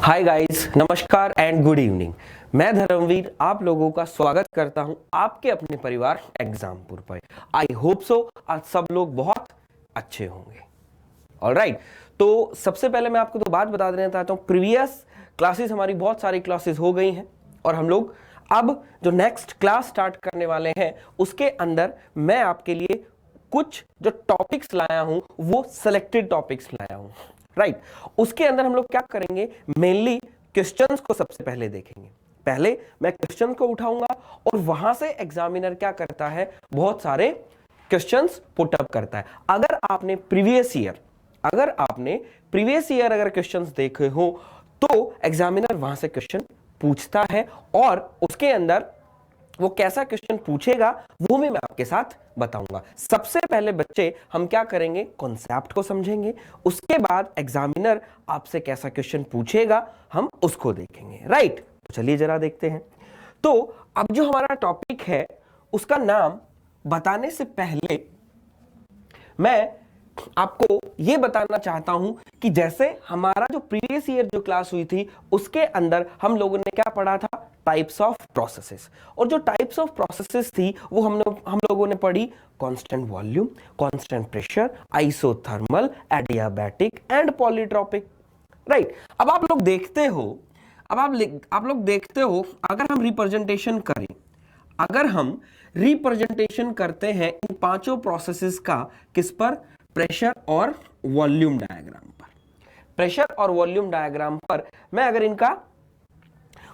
Hi guys, नमस्कार and good evening. मैं धर्मवीर आप लोगों का स्वागत करता हूं आपके अपने परिवार एग्जामपुर पर। आई होप सो आज सब लोग बहुत अच्छे होंगे। ऑलराइट, तो सबसे पहले मैं आपको तो बात बता देना चाहता हूं, प्रीवियस क्लासेस हमारी बहुत सारी क्लासेस हो गई हैं और हम लोग अब जो नेक्स्ट क्लास स्टार्ट करने वाले हैं उसके अंदर मैं आपके लिए कुछ जो टॉपिक्स लाया हूं वो सिलेक्टेड टॉपिक्स लाया हूं। राइट, उसके अंदर हम लोग क्या करेंगे, मेनली क्वेश्चंस को सबसे पहले देखेंगे। पहले मैं क्वेश्चन को उठाऊंगा और वहां से एग्जामिनर क्या करता है, बहुत सारे क्वेश्चंस पुट अप करता है। अगर आपने प्रीवियस ईयर अगर क्वेश्चंस देखे हो तो एग्जामिनर वहां से क्वेश्चन पूछता है और उसके अंदर वो कैसा क्वेश्चन पूछेगा वो मैं आपके साथ बताऊंगा। सबसे पहले बच्चे हम क्या करेंगे, कॉन्सेप्ट को समझेंगे, उसके बाद एग्जामिनर आपसे कैसा क्वेश्चन पूछेगा हम उसको देखेंगे। राइट, तो चलिए जरा देखते हैं। तो अब जो हमारा टॉपिक है उसका नाम बताने से पहले मैं आपको यह बताना चाहता हूं कि जैसे हमारा जो प्रीवियस ईयर जो क्लास हुई थी उसके अंदर हम लोगों ने क्या पढ़ा था, टाइप्स ऑफ प्रोसेसेस। और जो टाइप्स ऑफ प्रोसेसेस थी वो हम लोगों ने पढ़ी constant volume, constant pressure, isothermal, adiabatic and polytropic. Right, अब आप लोग देखते हो अगर हम रिप्रेजेंटेशन करते हैं इन पांचों प्रोसेसेस का, किस पर, प्रेशर और वॉल्यूम डायग्राम पर। प्रेशर और वॉल्यूम डायग्राम पर मैं अगर इनका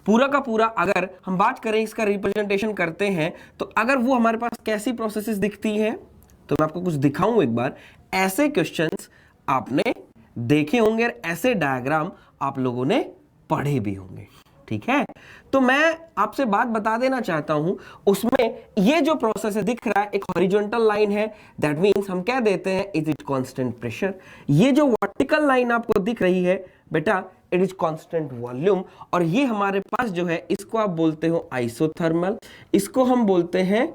पूरा का पूरा अगर हम बात करें, इसका रिप्रेजेंटेशन करते हैं तो अगर वो हमारे पास कैसी प्रोसेसेस दिखती हैं, तो मैं आपको कुछ दिखाऊं एक बार। ऐसे क्वेश्चंस आपने देखे होंगे और ऐसे डायग्राम आप लोगों ने पढ़े भी होंगे। ठीक है, तो मैं आपसे बात बता देना चाहता हूं, उसमें ये जो प्रोसेस है दिख रहा है, एक हॉरिजॉन्टल लाइन है, दैट मींस हम कह देते हैं इज इट कांस्टेंट प्रेशर। ये जो वर्टिकल लाइन आपको दिख रही है बेटा, इट इज कांस्टेंट वॉल्यूम। और ये हमारे पास जो है इसको आप बोलते हो आइसोथर्मल, इसको हम बोलते हैं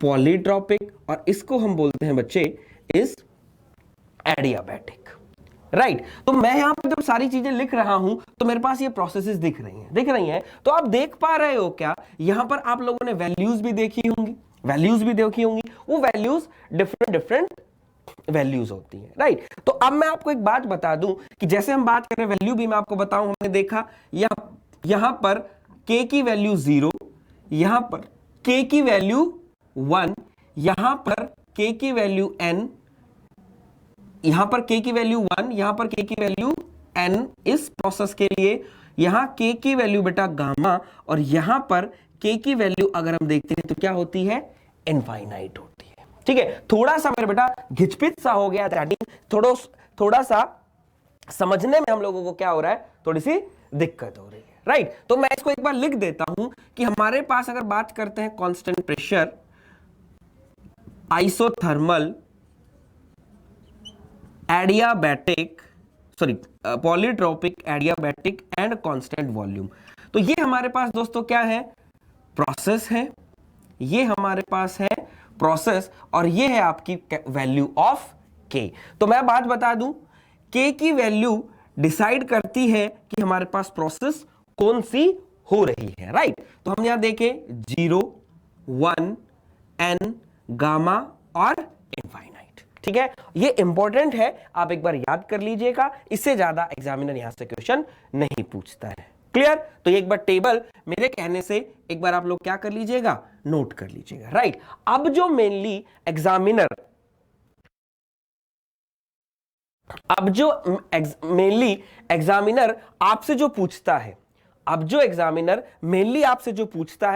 पॉलीट्रॉपिक और इसको हम बोलते हैं बच्चे इज एडियाबैटिक। राइट, तो मैं यहां पर जब सारी चीजें लिख रहा हूं तो मेरे पास ये प्रोसेसेस दिख रही हैं। तो आप देख पा रहे हो क्या, यहां पर आप लोगों ने वैल्यूज भी देखी होंगी, वो वैल्यूज डिफरेंट वैल्यूज होती है। राइट, तो अब मैं आपको एक बात बता दूं कि जैसे हम बात कर रहे हैं वैल्यू भी मैं आपको बताऊं, हमने देखा यहां पर k की वैल्यू 0, यहां पर k की वैल्यू 1, यहां पर k की वैल्यू n, यहां पर k की वैल्यू 1, यहां पर k की वैल्यू n इस प्रोसेस के लिए, यहां k की वैल्यू बेटा गामा, और यहां पर k की वैल्यू अगर हम देखते हैं तो क्या होती है, इनफाइनाइट होती है। ठीक है, थोड़ा सा मेरे बेटा घिचपिच सा हो गया, थोड़ा सा समझने में हम लोगों को क्या हो रहा है, थोड़ी सी दिक्कत हो रही है। राइट, तो मैं इसको एक बार लिख देता हूं कि हमारे पास अगर बात करते हैं constant pressure, isothermal, adiabatic, polytropic, adiabatic and constant volume, तो ये हमारे पास दोस्तों क्या है, प्रोसेस है। ये हमारे पास है प्रोसेस और ये है आपकी वैल्यू ऑफ k। तो मैं बात बता दूं, k की वैल्यू डिसाइड करती है कि हमारे पास प्रोसेस कौन सी हो रही है। राइट, तो हम यहां देखें 0, 1, n, गामा और इनफाइनाइट। ठीक है, ये इंपॉर्टेंट है, आप एक बार याद कर लीजिएगा, इससे ज्यादा एग्जामिनर यहां से क्वेश्चन नहीं पूछता है। क्लियर, तो एक बार टेबल मेरे कहने से एक बार आप लोग क्या कर लीजिएगा, नोट कर लीजिएगा। राइट, अब जो मेनली एग्जामिनर आपसे जो पूछता है,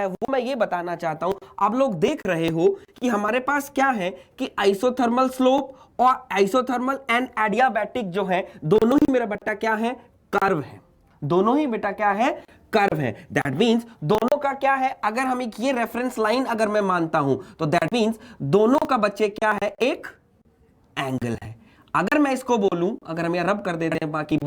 वो मैं ये बताना चाहता हूं। आप लोग देख रहे हो कि हमारे पास क्या है कि आइसोथर्मल स्लोप और आइसोथर्मल एंड एडियाबैटिक जो है दोनों ही मेरा बेटा क्या है, कर्व है। दैट मींस दोनों का क्या है, अगर हम एक ये रेफरेंस लाइन अगर मैं मानता हूं तो दैट मींस दोनों का बच्चे क्या है, एक एंगल है। अगर मैं इसको बोलूं, अगर हम यहां रब कर देते हैं बाकी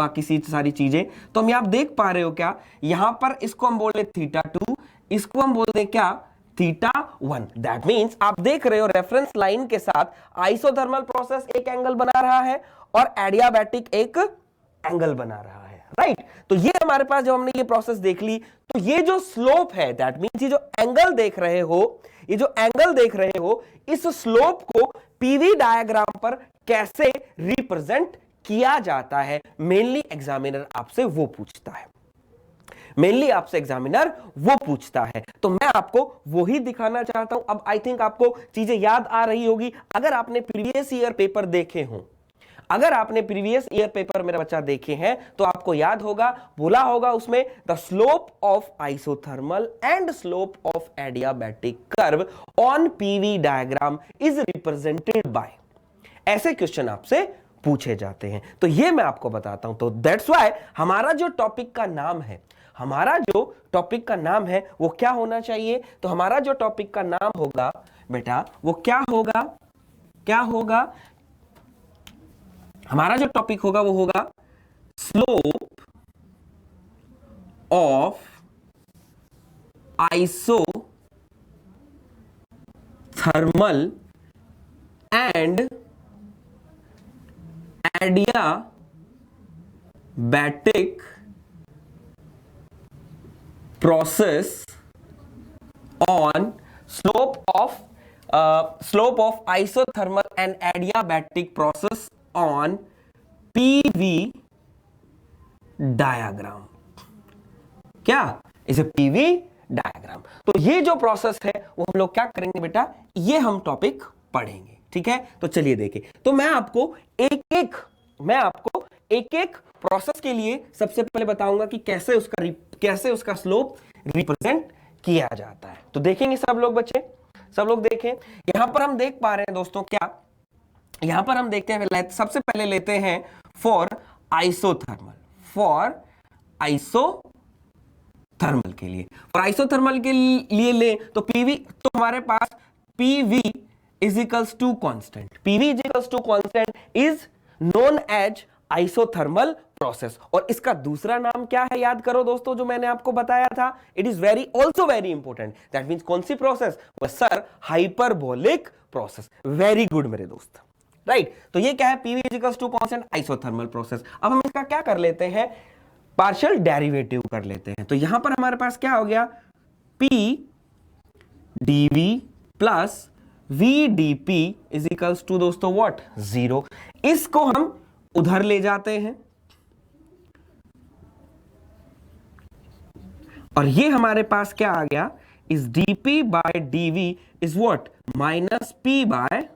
सारी चीजें, तो हम यहां देख पा रहे हो क्या, यहां पर इसको हम बोल रहे θ2, इसको हम बोल रहे क्या, θ1। दैट मींस आप देख रहे हो रेफरेंस लाइन के साथ आइसोथर्मल प्रोसेस एक एंगल बना रहा है और एडियाबैटिक एक एंगल बना रहा है। राइट। तो ये हमारे पास जब हमने ये प्रोसेस देख ली, तो ये जो स्लोप है, दैट मींस ये जो एंगल देख रहे हो, ये जो एंगल देख रहे हो, इस स्लोप को पीवी डायग्राम पर कैसे रिप्रेजेंट किया जाता है, मेनली एग्जामिनर आपसे वो पूछता है, मेनली आपसे एग्जामिनर वो पूछता है। तो मैं आपको वही दिखाना चाहता हूं। अब आई थिंक आपको चीजें याद आ रही होगी, अगर आपने प्रीवियस ईयर पेपर देखे हो, अगर आपने प्रीवियस ईयर पेपर मेरा बच्चा देखे हैं, तो आपको याद होगा, बोला होगा उसमें, the slope of isothermal and slope of adiabatic curve on PV diagram is represented bye, ऐसे क्वेश्चन आपसे पूछे जाते हैं। तो ये मैं आपको बताता हूं। तो दैट्स व्हाई हमारा जो टॉपिक का नाम है, हमारा जो टॉपिक का नाम है वो क्या होना चाहिए? तो हमारा जो टॉपिक का नाम होगा बेटा, वो क्या होगा, क्या होगा? हमारा जो टॉपिक होगा वो होगा slope of isothermal and adiabatic process on slope of isothermal and adiabatic process on PV diagram. क्या? इसे PV डायग्राम। तो ये जो प्रोसेस है वो हम लोग क्या करेंगे बेटा, ये हम टॉपिक पढ़ेंगे, ठीक है। तो चलिए देखें। तो मैं आपको एक एक प्रोसेस के लिए सबसे पहले बताऊंगा कि कैसे उसका स्लोप रिप्रेजेंट किया जाता है। तो देखेंगे सब लोग बच्चे, सब लोग देखें। यहां पर हम देख पा रहे हैं दोस्तों, क्या यहां पर हम देखते हैं, सबसे पहले लेते हैं फॉर आइसोथर्मल के लिए, फॉर आइसोथर्मल के लिए ले तो पीवी, तो हमारे पास PV is equals to constant, PV is equals to constant is known as isothermal process. और इसका दूसरा नाम क्या है, याद करो दोस्तों, जो मैंने आपको बताया था, it is also very important. That means कौन सी process? Sir, hyperbolic process. Very good मेरे दोस्त, राइट। तो ये क्या है, PV is equals to constant isothermal process. अब हम इसका क्या कर लेते हैं, पार्शियल डेरिवेटिव कर लेते हैं। तो यहां पर हमारे पास क्या हो गया, P DV plus V DP is equals to दोस्तों व्हाट, 0। इसको हम उधर ले जाते हैं और ये हमारे पास क्या आ गया, इस dp by dv is what, minus p by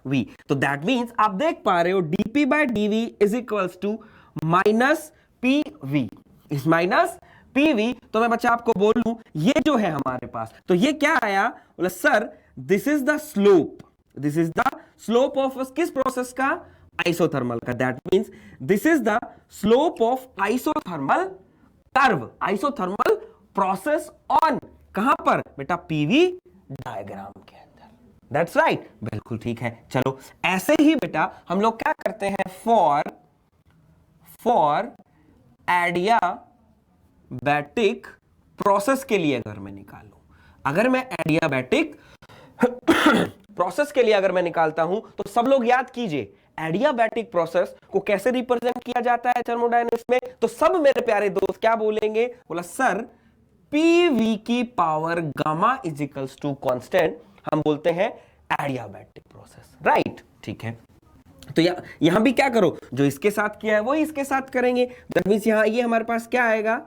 v। तो दैट मींस आप देख पा रहे हो dp by dv is equals to minus pv, इस माइनस pv। तो मैं बच्चा आपको बोलूं, ये जो है हमारे पास, तो ये क्या आया, बोला sir this is the slope of किस प्रोसेस का, आइसोथर्मल का। That means this is the slope of isothermal curve, isothermal process on, कहां पर बेटा, पीवी डायग्राम के अंदर। दैट्स राइट, बिल्कुल ठीक है। चलो ऐसे ही बेटा हम लोग क्या करते हैं, फॉर एडियाबैटिक प्रोसेस के लिए अगर मैं निकालूं, अगर मैं एडियाबैटिक प्रोसेस के लिए अगर मैं निकालता हूं, तो सब लोग याद कीजिए, एडियाबैटिक प्रोसेस को कैसे रिप्रेजेंट किया जाता है थर्मोडायनेमिक्स में। तो सब मेरे प्यारे दोस्त क्या बोलेंगे, बोला सर पीवी की power gamma is equals to constant, हम बोलते हैं एडियाबैटिक प्रोसेस, राइट, ठीक है। तो यहां भी क्या करो, जो इसके साथ किया है वो इसके साथ करेंगे। दैट मींस यहां ये हमारे पास क्या आएगा,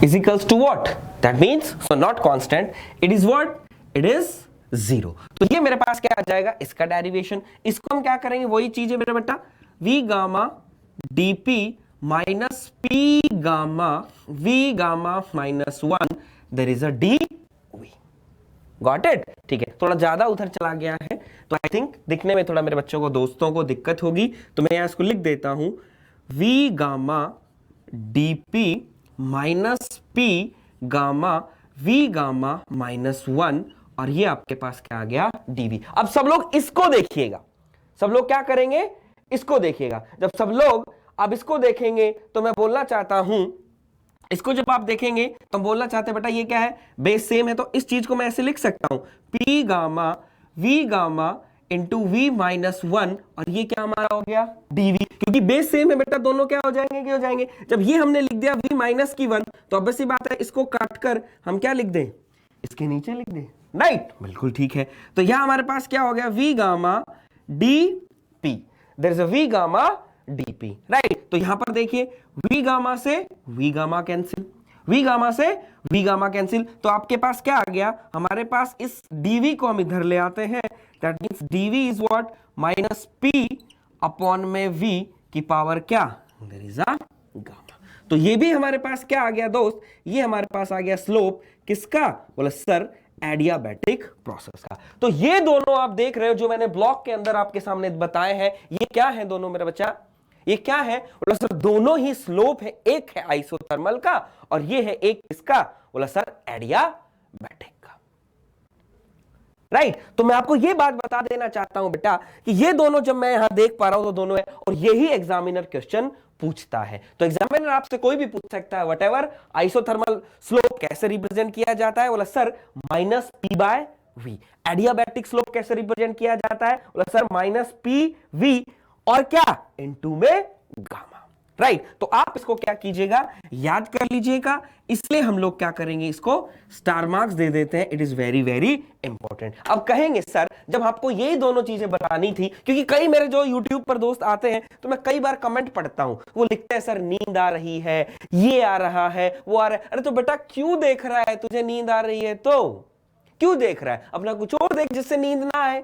is equals to what, that means so not constant, it is what, it is 0। तो ये मेरे पास क्या आ जाएगा, इसका डेरिवेशन। इसको हम क्या करेंगे, वही चीज है मेरा बेटा, v gamma dp minus p gamma v gamma minus 1, there is a dv। Got it, ठीक है। थोड़ा ज्यादा उधर चला गया है, तो आई थिंक दिखने में थोड़ा मेरे बच्चों को, दोस्तों को दिक्कत होगी, तो मैं यहां इसको लिख देता हूं, v gamma dp minus p gamma v gamma minus 1 और ये आपके पास क्या आ गया dv। अब सब लोग इसको देखिएगा, सब लोग क्या करेंगे, इसको देखिएगा। जब सब लोग अब इसको देखेंगे तो मैं बोलना चाहता हूं, इसको जब आप देखेंगे तो बोलना चाहते हैं बेटा ये क्या है, बेस सेम है, तो इस चीज को मैं ऐसे लिख सकता हूं p gamma v gamma into v minus 1, और ये क्या हमारा हो गया dv, क्योंकि बेस सेम है बेटा, दोनों क्या हो जाएंगे, क्या हो जाएंगे। जब ये हमने लिख दिया v माइनस की 1, तो अब सी बात है इसको काट कर हम क्या लिख दें, इसके नीचे लिख दें, राइट, बिल्कुल ठीक है। तो यहां हमारे पास क्या हो गया, v gamma dp, there is a v gamma dp, right. तो यहां पर देखिए v गामा से v gamma cancel, v gamma से v गामा कैंसिल, तो आपके पास क्या आ गया, हमारे पास इस dv को हम इधर ले आते हैं, that means dv is what, minus p upon में v की पावर क्या, देयर इज अ गामा। तो ये भी हमारे पास क्या आ गया दोस्त, ये हमारे पास आ गया स्लोप किसका, बोला सर एडियाबैटिक प्रोसेस का। तो ये दोनों आप देख रहे हो जो मैंने ब्लॉक के अंदर आपके सामने बताए हैं, ये क्या है दोनों मेरा बच्चा, ये क्या है, बोला सर दोनों ही स्लोप है, एक है आइसोथर्मल का और ये है एक किसका, बोला सर एडियाबैटिक का, राइट। तो मैं आपको ये बात बता देना चाहता हूं बेटा कि ये दोनों जब मैं यहां देख पा रहा हूं तो दोनों है, और यही एग्जामिनर क्वेश्चन पूछता है। तो एग्जामिनर आपसे कोई भी पूछ सकता है व्हाटएवर, आइसोथर्मल स्लोप कैसे रिप्रेजेंट किया जाता है, बोला sir minus P by V. Adiabatic slope कैसे रिप्रेजेंट किया जाता है, बोला सर माइनस पी वी और क्या इनटू में गामा, राइट। तो आप इसको क्या कीजिएगा, याद कर लीजिएगा, इसलिए हम लोग क्या करेंगे, इसको स्टार मार्क्स दे देते हैं, it is very very important. अब कहेंगे सर जब आपको यही दोनों चीजें बतानी थी, क्योंकि कई मेरे जो यूट्यूब पर दोस्त आते हैं तो मैं कई बार कमेंट पढ़ता हूं, वो लिखते हैं सर नींद आ रही है, ये आ रहा है, वो आ रहा है। अरे तो बेटा क्यों देख रहा है, तुझे नींद आ रही है तो क्यों देख रहा है, अपना कुछ और देख जिससे नींद ना आए,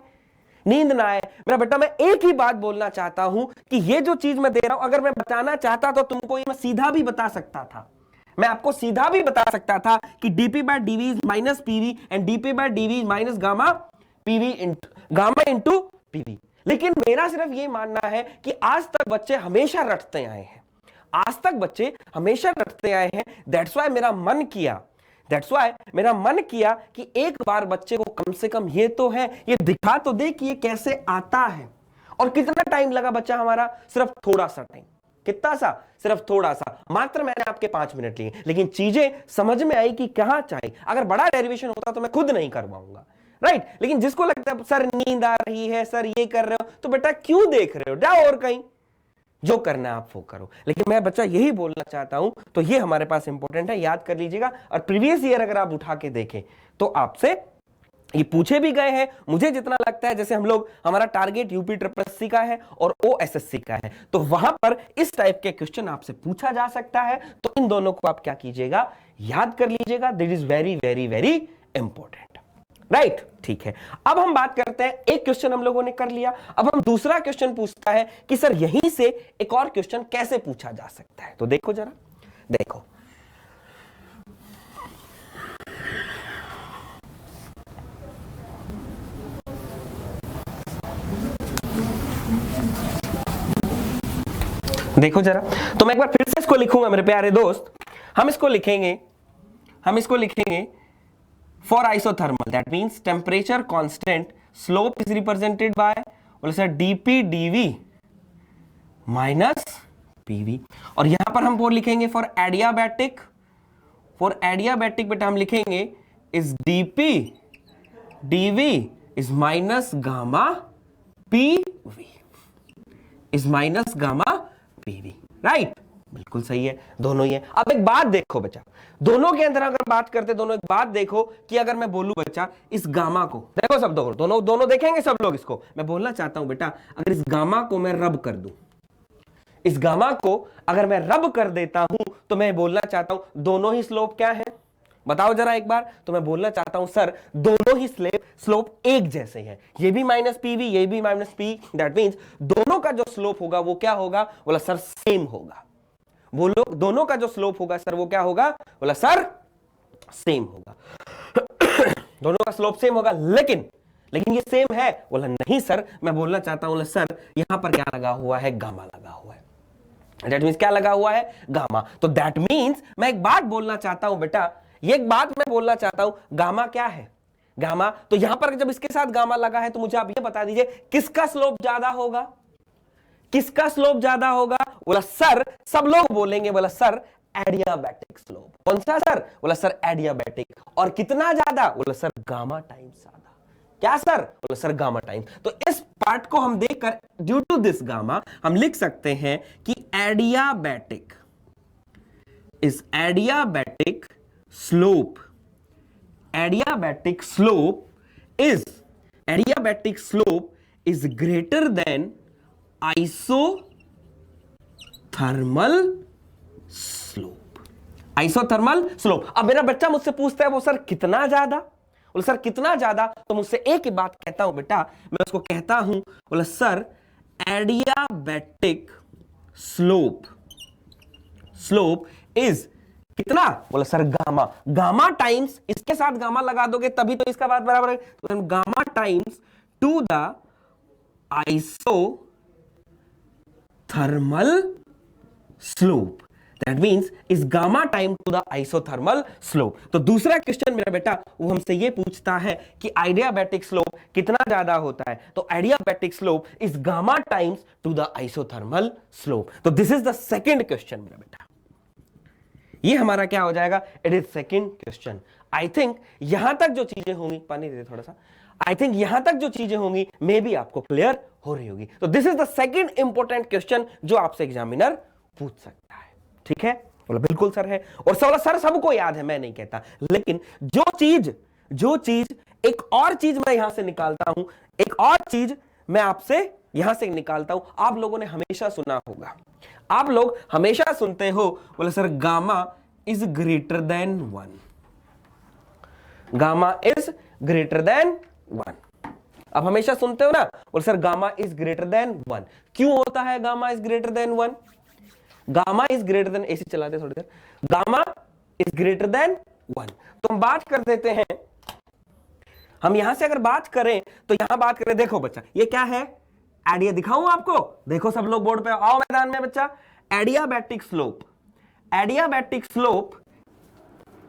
नींद ना आए। मेरा बेटा मैं एक ही बात बोलना चाहता हूं कि ये जो चीज मैं दे रहा हूं, अगर मैं बताना चाहता तो तुमको ये मैं सीधा भी बता सकता था, मैं आपको सीधा भी बता सकता था कि dp by dv is minus pv and dp by dv is minus gamma pv gamma into pv। लेकिन मेरा सिर्फ ये मानना है कि आज तक बच्चे हमेशा रटते आए हैं, आज तक बच्चे हमेशा रटते आए हैं, दैट्स वाई मेरा मन किया कि एक बार बच्चे को कम से कम ये तो है, ये दिखा तो दे कि ये कैसे आता है। और कितना टाइम लगा बच्चा हमारा, सिर्फ थोड़ा सा टाइम, कितना सा, सिर्फ थोड़ा सा, मात्र मैंने आपके 5 मिनट लिए, लेकिन चीजें समझ में आई कि कहां चाहिए। अगर बड़ा डेरिवेशन होता तो मैं खुद नहीं कर पाऊंगा, राइट। लेकिन जिसको लगता है सर नींद आ रही है, सर ये कर रहे हो, तो बेटा क्यों देख रहे हो, जाओ और कहीं, जो करना है आप वो करो। लेकिन मैं बच्चा यही बोलना चाहता हूं, तो ये हमारे पास इंपॉर्टेंट है, याद कर लीजिएगा। और प्रीवियस ईयर अगर आप उठा के देखें तो आपसे ये पूछे भी गए हैं। मुझे जितना लगता है जैसे हम लोग, हमारा टारगेट यूपी ट्रिपल का है और ओएसएससी का है, तो वहां पर इस टाइप के क्वेश्चन आपसे पूछा जा सकता है। तो इन दोनों को आप क्या कीजिएगा, याद कर लीजिएगा, this is very very very important, right. ठीक है, अब हम बात करते हैं, एक क्वेश्चन हम लोगों ने कर लिया, अब हम दूसरा क्वेश्चन पूछता है कि सर यहीं से एक और क्वेश्चन कैसे पूछा जा सकता है। तो देखो जरा, देखो देखो जरा, तो मैं एक बार फिर से इसको लिखूंगा मेरे प्यारे दोस्त। हम इसको लिखेंगे for isothermal, that means temperature constant, slope is represented by, बोले sir DP DV minus PV. और यहां पर हम वो लिखेंगे फॉर एडियाबैटिक बेटा हम लिखेंगे is DP DV is minus gamma PV, is minus gamma PV, right. बिल्कुल सही है, दोनों ही है। अब एक बात देखो बच्चा, दोनों के अंदर अगर बात करते, दोनों एक बात देखो कि अगर मैं बोलूं बच्चा इस गामा को, देखो सब दोनों देखेंगे सब लोग इसको, मैं बोलना चाहता हूं बेटा अगर इस गामा को मैं रब कर दूं, इस गामा को अगर मैं रब कर देता हूं, तो मैं बोलना चाहता हूं दोनों ही स्लोप क्या है, बताओ जरा एक बार। तो मैं बोलना चाहता हूं सर दोनों ही स्लोप एक जैसे हैं, ये भी माइनस पीवी, ये भी माइनस पी, दैट मींस दोनों का जो स्लोप होगा वो क्या होगा, बोला सर सेम होगा। बोलो दोनों का जो स्लोप होगा सर वो क्या होगा, बोला सर सेम होगा। दोनों का स्लोप सेम होगा, लेकिन ये सेम है, बोला नहीं सर, मैं बोलना चाहता हूं सर यहां पर क्या लगा हुआ है, गामा लगा हुआ है, दैट मींस क्या लगा हुआ है, गामा। तो दैट मींस मैं एक बात बोलना चाहता हूं बेटा, ये एक बात मैं बोलना चाहता हूं, गामा क्या है, गामा। तो यहां पर जब इसके साथ गामा लगा है तो मुझे आप ये बता दीजिए किसका स्लोप ज्यादा होगा, किसका स्लोप ज्यादा होगा? बोला सर, सब लोग बोलेंगे, बोला सर एडियाबैटिक स्लोप। कौन सा सर? बोला सर एडियाबैटिक। और कितना ज्यादा? बोला सर गामा टाइम्स ज्यादा। क्या सर? बोला सर गामा टाइम्स। तो इस पार्ट को हम देखकर ड्यू टू दिस गामा हम लिख सकते हैं कि adiabatic is adiabatic slope, adiabatic slope is greater than isothermal slope। isothermal slope। अब मेरा बच्चा मुझसे पूछता है वो सर कितना ज्यादा? बोले सर कितना ज्यादा? तो मुझसे एक ही बात कहता हूं बेटा, मैं उसको कहता हूं, बोले सर adiabatic slope is कितना? बोला सर गामा। गामा टाइम्स, इसके साथ गामा लगा दोगे तभी तो इसका बात बराबर है। तो gamma times to the isothermal slope, that means is gamma time to the isothermal slope. तो दूसरा क्वेश्चन मेरा बेटा वो हमसे ये पूछता है कि आइडियाबैटिक स्लोप कितना ज्यादा होता है? तो adiabatic slope is gamma times to the isothermal slope. तो this is the second question मेरा बेटा, ये हमारा क्या हो जाएगा? It is second question. I think यहां तक जो चीजें होंगी, पानी दे थोड़ा सा, आई थिंक यहां तक जो चीजें होंगी मे बी आपको क्लियर हो रही होगी। तो this is the second important question जो आपसे एग्जामिनर पूछ सकता है। ठीक है? बोला बिल्कुल सर है। और सर सबको याद है, मैं नहीं कहता, लेकिन जो चीज एक और चीज मैं यहां से निकालता हूं, एक और चीज मैं आपसे यहां से निकालता हूं, आप लोगों ने हमेशा सुना होगा, आप लोग हमेशा सुनते हो, बोले sir gamma is greater then 1, gamma is greater then 1। आप हमेशा सुनते हो ना, बोले sir gamma is greater then 1। क्यों होता है gamma is greater then 1? Gamma is greater then, AC चला दे थोड़ी देर, गामा इज ग्रेटर देन 1। तो हम बात कर देते हैं, हम यहां से अगर बात करें तो यहां बात करें, देखो बच्चा ये क्या है? एडिया दिखाऊं आपको? देखो सब लोग बोर्ड पे आओ मैदान में बच्चा। Adiabatic slope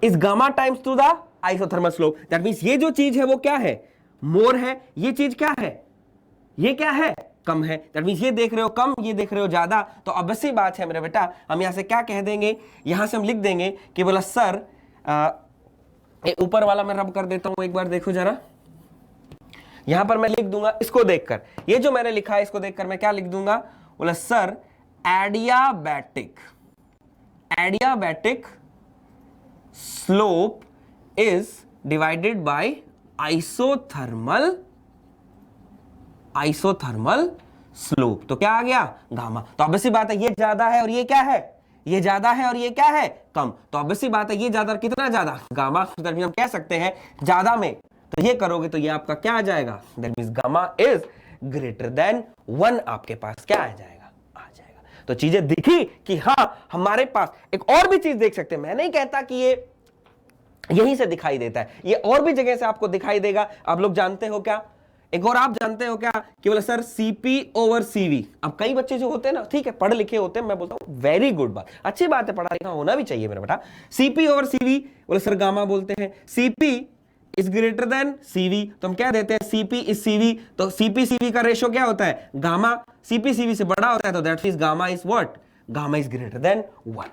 is gamma times to the isothermal slope. That means ये जो चीज है वो क्या है? मोर है। ये चीज क्या है? ये क्या है? कम है। दैट मींस ये देख रहे हो कम, ये देख रहे हो ज्यादा। तो ऑब्वियस सी बात है मेरे बेटा, हम यहां से क्या कह देंगे? यहां से हम लिख देंगे कि बोला सर ऊपर वाला मैं रब कर देता हूं, एक बार देखो जरा, यहां पर मैं लिख दूंगा इसको देखकर, ये जो मैंने लिखा है इसको देखकर मैं क्या लिख दूंगा? बोला sir adiabatic slope is divided by isothermal slope. तो क्या आ गया? गामा। तो ऑब्वियसली बात है ये ज्यादा है और ये क्या है? ये ज्यादा है और ये क्या है? कम। तो ऑब्वियसली बात है ये ज्यादा, कितना ज्यादा? गामा। तो हम कह सकते हैं ज्यादा में तो ये करोगे तो ये आपका क्या आ जाएगा? That means gamma is greater then 1 आपके पास क्या आ जाएगा? आ जाएगा। तो चीजें दिखी कि हाँ हमारे पास एक और भी चीज देख सकते हैं। मैं नहीं कहता कि ये यहीं से दिखाई देता है, ये और भी जगह से आपको दिखाई देगा। आप लोग जानते हो क्या? एक और आप जानते हो क्या कि बोले सर सीपी ओवर सीवी। अब कई बच्चे जो होते हैं ना, ठीक है पढ़े लिखे होते हैं, मैं बोलता हूं वेरी गुड बात, अच्छी बात है, पढ़ा लिखा होना भी चाहिए मेरा बेटा। सीपी ओवर सीवी बोले सर गामा बोलते हैं। CP is greater then CV, तो हम क्या देते हैं? CP is CV. तो सीपी सीवी का रेशियो क्या होता है? गामा। सीपी सीवी से बड़ा होता है तो that means gamma is what? Gamma is greater then 1।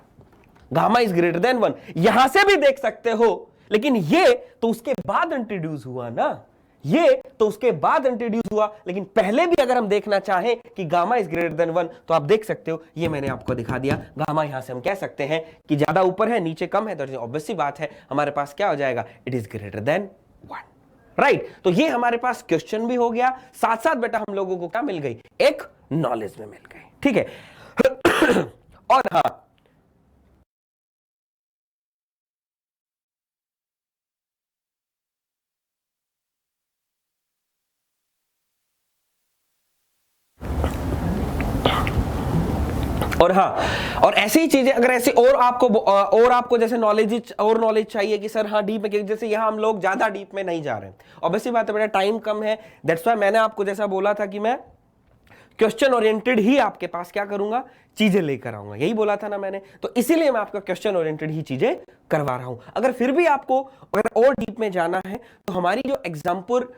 Gamma is greater then 1 यहां से भी देख सकते हो, लेकिन ये तो उसके बाद इंट्रोड्यूस हुआ ना, ये तो उसके बाद इंट्रोड्यूस हुआ। लेकिन पहले भी अगर हम देखना चाहें कि गामा इज ग्रेटर देन 1 तो आप देख सकते हो, ये मैंने आपको दिखा दिया। गामा यहां से हम कह सकते हैं कि ज्यादा ऊपर है नीचे कम है, तो ऑब्वियस सी बात है हमारे पास क्या हो जाएगा? It is greater then 1। Right. तो ये हमारे पास क्वेश्चन भी हो गया, साथ साथ बेटा हम लोगों को क्या मिल गई? एक नॉलेज में मिल गई। ठीक है। और हाँ, और हाँ, और ऐसी ही चीजें अगर ऐसी और आपको जैसे नॉलेज चाहिए कि सर हाँ डीप में, जैसे यहाँ हम लोग ज्यादा डीप में नहीं जा रहे हैं, ऑब्वियसली बात है बेटा टाइम कम है। दैट्स व्हाई मैंने आपको जैसा बोला था कि मैं क्वेश्चन ओरिएंटेड ही आपके पास क्या करूंगा, चीजें लेकर आऊंगा, यही बोला था ना मैंने, तो इसीलिए मैं आपका क्वेश्चन ओरिएंटेड ही चीजें करवा रहा हूं। अगर फिर भी आपको अगर और डीप में जाना है तो हमारी जो एग्जामपुर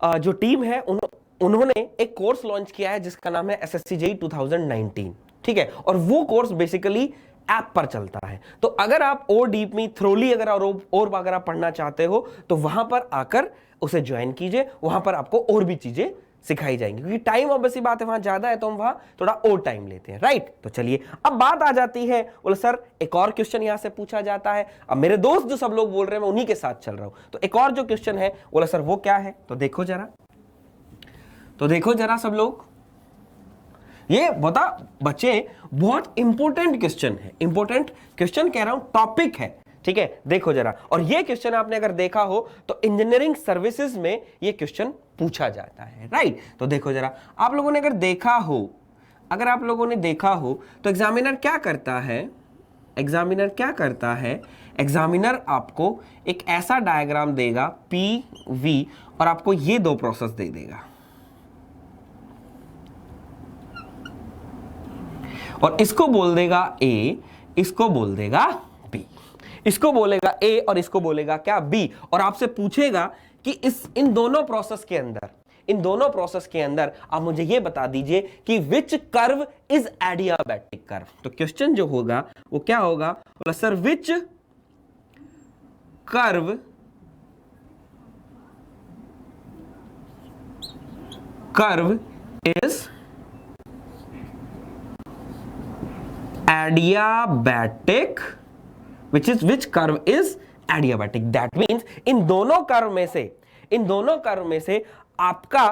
जो टीम है उन्होंने एक कोर्स लॉन्च किया है जिसका नाम है एसएससी जेईई 2019, ठीक है, और वो कोर्स बेसिकली ऐप पर चलता है। तो अगर आप और डीप में थ्रोली अगर और अगर आप पढ़ना चाहते हो तो वहां पर आकर उसे ज्वाइन कीजिए, वहां पर आपको और भी चीजें सिखाई जाएंगी, क्योंकि टाइम ऑब्वियसली बात है वहां ज्यादा है तो हम वहां थोड़ा और टाइम लेते हैं, राइट। तो चलिए अब बात आ जाती है, बोले सर एक और क्वेश्चन यहां से पूछा जाता है। अब मेरे दोस्त जो सब लोग बोल रहे हैं मैं उन्हीं के साथ चल रहा हूं, तो एक और जो क्वेश्चन है बोले सर वो क्या है, तो देखो जरा सब लोग, ये बता बच्चे बहुत इंपॉर्टेंट क्वेश्चन है, इंपॉर्टेंट क्वेश्चन कह रहा हूं, टॉपिक है, ठीक है, देखो जरा। और ये क्वेश्चन आपने अगर देखा हो तो इंजीनियरिंग सर्विसेज में ये क्वेश्चन पूछा जाता है, राइट। तो देखो जरा, आप लोगों ने अगर देखा हो, तो एग्जामिनर क्या करता है, एग्जामिनर आपको एक ऐसा डायग्राम देगा पी वी और आपको ये दो प्रोसेस दे देगा, और इसको बोल देगा ए, इसको बोल देगा बी, इसको बोलेगा ए और इसको बोलेगा क्या, बी, और आपसे पूछेगा कि इन दोनों प्रोसेस के अंदर आप मुझे ये बता दीजिए कि विच कर्व इज एडियाबैटिक कर्व। तो क्वेश्चन जो होगा वो क्या होगा, बोला sir which curve is adiabatic, which curve is adiabatic, that means इन दोनों कर्व में से आपका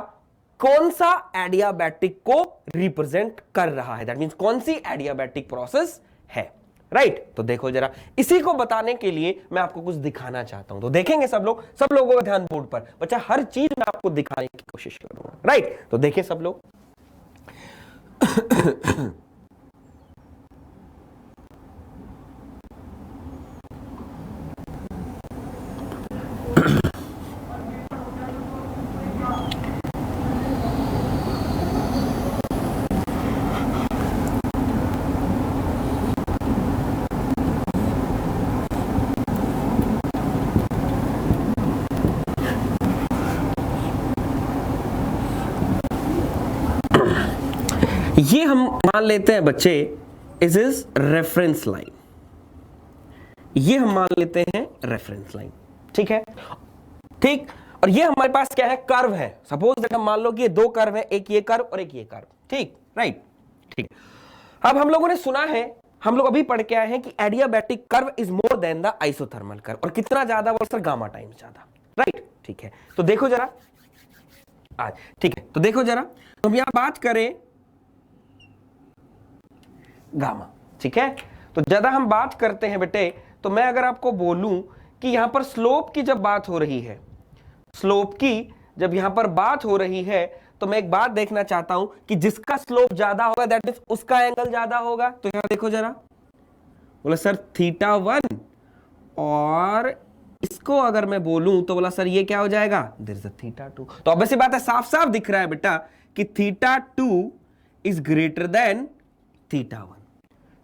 कौन सा एडियाबैटिक को रिप्रेजेंट कर रहा है, दैट मींस कौन सी एडियाबैटिक प्रोसेस है, राइट। तो देखो जरा, इसी को बताने के लिए मैं आपको कुछ दिखाना चाहता हूं, तो देखेंगे सब लोगों का ध्यान बोर्ड पर, बच्चा हर चीज मैं आपको दिखाने की कोशिश करूंगा, राइट। तो देखिए सब लोग ये हम मान लेते हैं बच्चे इज रेफरेंस लाइन, ये हम मान लेते हैं रेफरेंस लाइन, ठीक है, ठीक। और ये हमारे पास क्या है, कर्व है। सपोज दैट हम मान लो कि ये दो कर्व है, एक ये कर्व और एक ये कर्व, ठीक, राइट, ठीक। अब हम लोगों ने सुना है, हम लोग अभी पढ़ के आए हैं कि adiabatic curve is more than the isothermal curve, और कितना ज्यादा, बोल सर गामा टाइम्स ज्यादा, राइट, ठीक है। तो देखो जरा आज, ठीक है, तो देखो जरा, तो हम यहां बात करें गामा, ठीक है। तो ज्यादा हम बात करते हैं बेटे, तो मैं अगर आपको बोलूं कि यहां पर स्लोप की जब बात हो रही है, स्लोप की जब यहां पर बात हो रही है, तो मैं एक बात देखना चाहता हूं कि जिसका स्लोप ज्यादा होगा दैट मींस उसका एंगल ज्यादा होगा। तो यहां देखो जरा, बोला सर θ1, और इसको अगर मैं बोलूं तो बोला सर ये क्या हो जाएगा, देयर इज अ θ2। तो ऑब्वियसली बात है, साफ साफ दिख रहा है बेटा कि θ2 is greater than θ1,